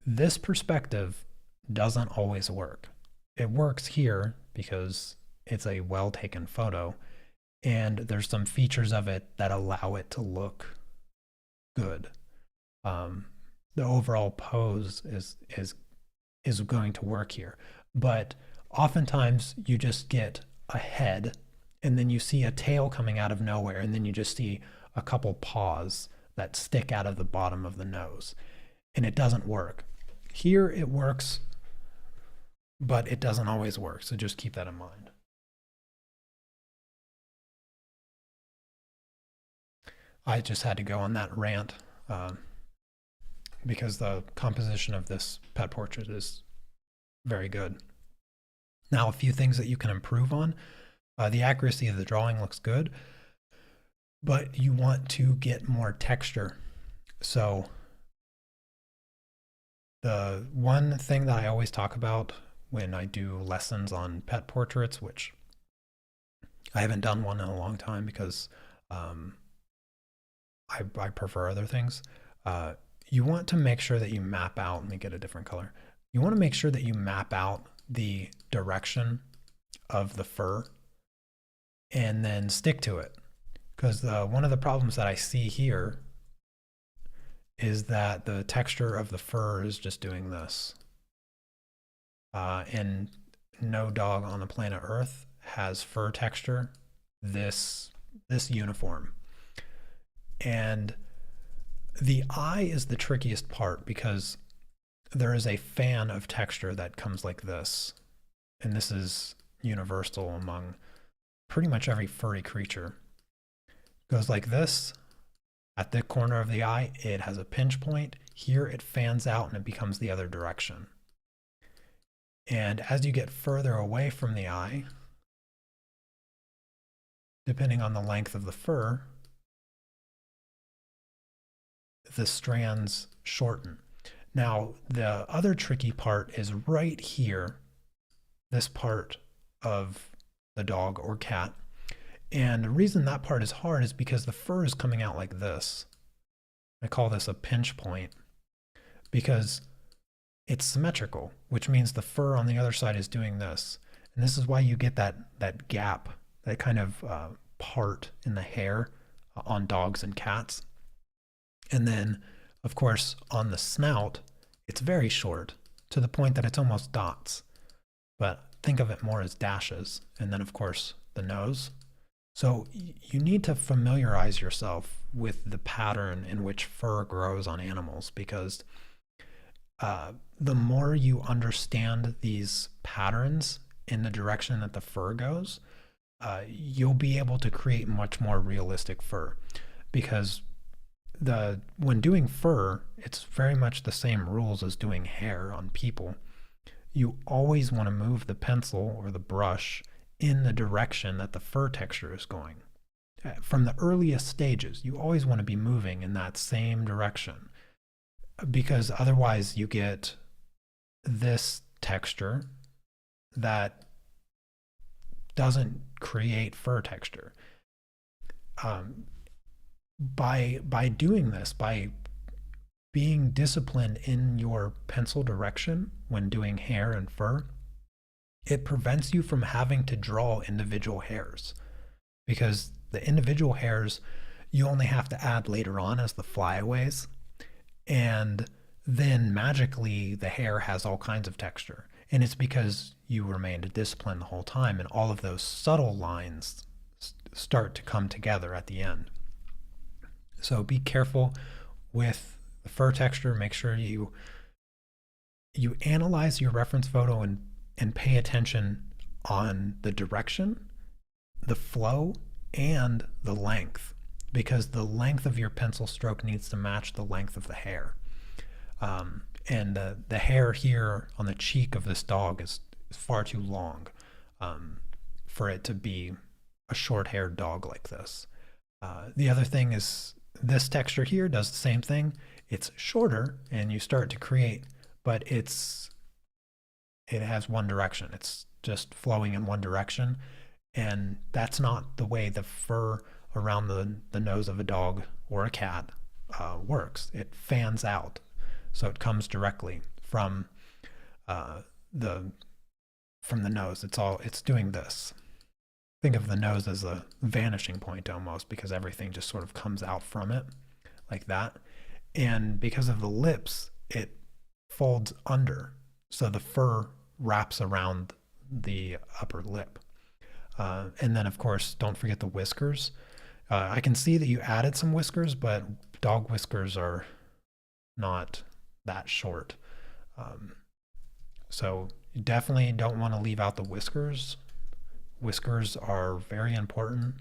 This perspective doesn't always work. It works here because it's a well taken photo, and there's some features of it that allow it to look good. The overall pose is going to work here, but oftentimes you just get a head and then you see a tail coming out of nowhere, and then you just see a couple paws that stick out of the bottom of the nose, and it doesn't work. Here it works, but it doesn't always work, so just keep that in mind. I just had to go on that rant because the composition of this pet portrait is very good. Now, a few things that you can improve on. The accuracy of the drawing looks good, but you want to get more texture. So the one thing that I always talk about when I do lessons on pet portraits, which I haven't done one in a long time because I prefer other things, you want to make sure that you map out, let me get a different color. You want to make sure that you map out the direction of the fur and then stick to it. Because one of the problems that I see here is that the texture of the fur is just doing this. And no dog on the planet Earth has fur texture this uniform. And the eye is the trickiest part because there is a fan of texture that comes like this. And this is universal among pretty much every furry creature. It goes like this. At the corner of the eye, it has a pinch point. Here it fans out and it becomes the other direction. And as you get further away from the eye, depending on the length of the fur, the strands shorten. Now, the other tricky part is right here, this part of the dog or cat. And the reason that part is hard is because the fur is coming out like this. I call this a pinch point because it's symmetrical, which means the fur on the other side is doing this. And this is why you get that gap, that kind of part in the hair on dogs and cats. And then, of course, on the snout, it's very short to the point that it's almost dots. But think of it more as dashes. And then, of course, the nose. So you need to familiarize yourself with the pattern in which fur grows on animals, because the more you understand these patterns in the direction that the fur goes, you'll be able to create much more realistic fur. Because when doing fur, it's very much the same rules as doing hair on people. You always want to move the pencil or the brush in the direction that the fur texture is going. From the earliest stages, you always want to be moving in that same direction, because otherwise you get this texture that doesn't create fur texture. By doing this, by being disciplined in your pencil direction when doing hair and fur, it prevents you from having to draw individual hairs, because the individual hairs you only have to add later on as the flyaways, and then magically the hair has all kinds of texture. And it's because you remained disciplined the whole time, and all of those subtle lines start to come together at the end. So be careful with the fur texture. Make sure you analyze your reference photo and pay attention on the direction, the flow, and the length, because the length of your pencil stroke needs to match the length of the hair. And the hair here on the cheek of this dog is far too long for it to be a short-haired dog like this. The other thing is this texture here does the same thing. It's shorter and you start to create, but it has one direction. It's just flowing in one direction. And that's not the way the fur around the nose of a dog or a cat works. It fans out. So it comes directly from the nose. It's doing this. Think of the nose as a vanishing point almost, because everything just sort of comes out from it like that. And because of the lips, it folds under. So the fur wraps around the upper lip. And then, of course, don't forget the whiskers. I can see that you added some whiskers, but dog whiskers are not that short. So you definitely don't want to leave out the whiskers. Whiskers are very important.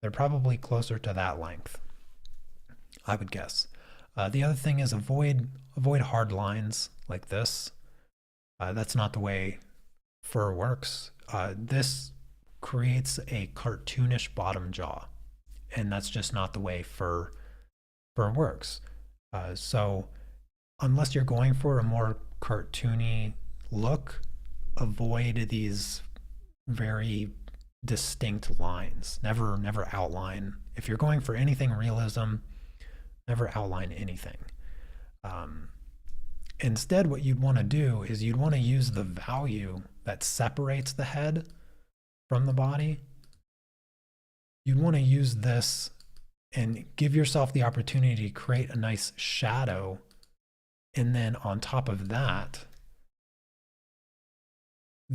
They're probably closer to that length, I would guess. The other thing is avoid hard lines like this. That's not the way fur works. This creates a cartoonish bottom jaw, and that's just not the way fur works. So unless you're going for a more cartoony look, avoid these very distinct lines. Never outline. If you're going for anything realism, never outline anything. Instead, what you'd want to do is you'd want to use the value that separates the head from the body. You'd want to use this and give yourself the opportunity to create a nice shadow. And then on top of that,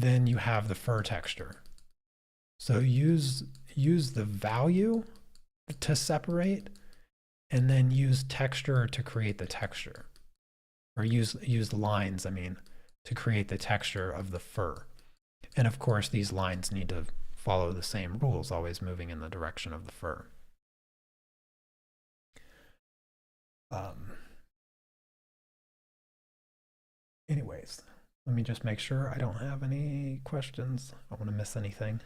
then you have the fur texture. So use the value to separate, and then use texture to create the texture, or use the lines, I mean, to create the texture of the fur. And of course, these lines need to follow the same rules, always moving in the direction of the fur. Anyways, let me just make sure I don't have any questions. I don't want to miss anything.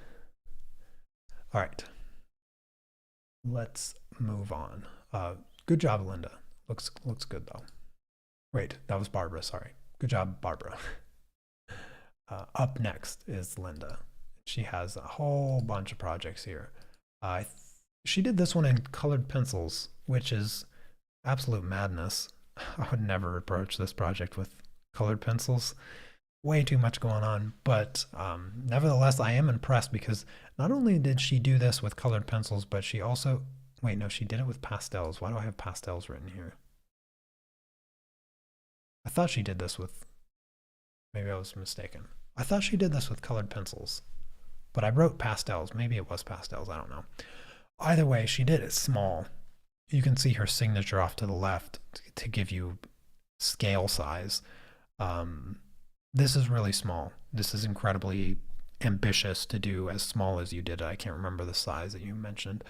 All right, let's move on. Good job, Linda. Looks good though. Wait, that was Barbara. Sorry. Good job, Barbara. Up next is Linda. She has a whole bunch of projects here. She did this one in colored pencils, which is absolute madness. I would never approach this project with colored pencils. Way too much going on, but nevertheless, I am impressed because not only did she do this with colored pencils, but she also, wait, no, she did it with pastels. Why do I have pastels written here? I thought she did this with, maybe I was mistaken. I thought she did this with colored pencils, but I wrote pastels. Maybe it was pastels, I don't know. Either way, she did it small. You can see her signature off to the left to give you scale size. This is really small. This is incredibly ambitious to do as small as you did. I can't remember the size that you mentioned,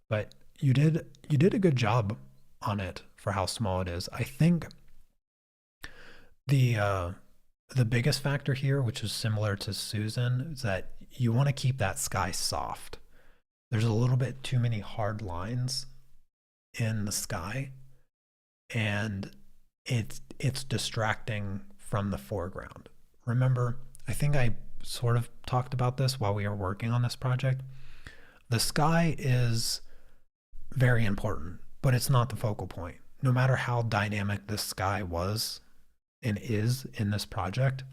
but you did a good job on it for how small it is. I think the biggest factor here, which is similar to Susan, is that you want to keep that sky soft. There's a little bit too many hard lines in the sky, and it's distracting from the foreground. Remember, I think I sort of talked about this while we were working on this project. The sky is very important, but it's not the focal point. No matter how dynamic this sky was and is in this project,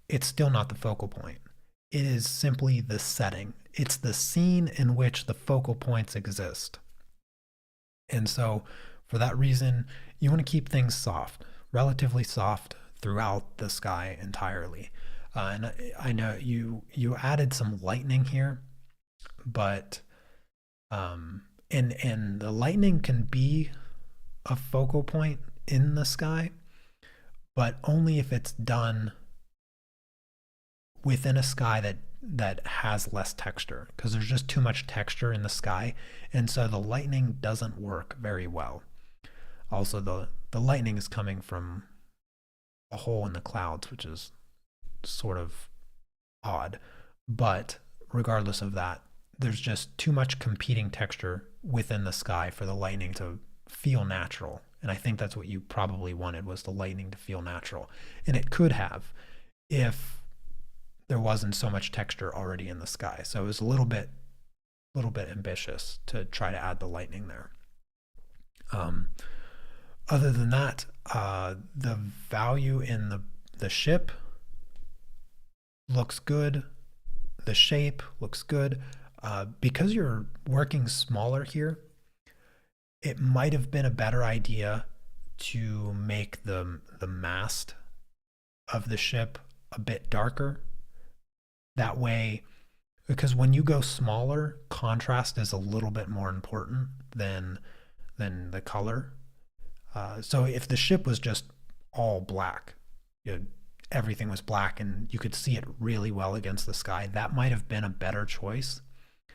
it's still not the focal point. It is simply the setting. It's the scene in which the focal points exist. And so for that reason, you want to keep things soft, relatively soft throughout the sky entirely. And I know you added some lightning here, but and the lightning can be a focal point in the sky, but only if it's done within a sky that has less texture, because there's just too much texture in the sky, and so the lightning doesn't work very well. Also, the lightning is coming from a hole in the clouds, which is sort of odd, but regardless of that, there's just too much competing texture within the sky for the lightning to feel natural. And I think that's what you probably wanted, was the lightning to feel natural. And it could have if there wasn't so much texture already in the sky. So it was a little bit ambitious to try to add the lightning there. Other than that, the value in the ship looks good. The shape looks good. Because you're working smaller here, it might have been a better idea to make the mast of the ship a bit darker. That way, because when you go smaller, contrast is a little bit more important than the color. So if the ship was just all black, everything was black and you could see it really well against the sky, that might have been a better choice.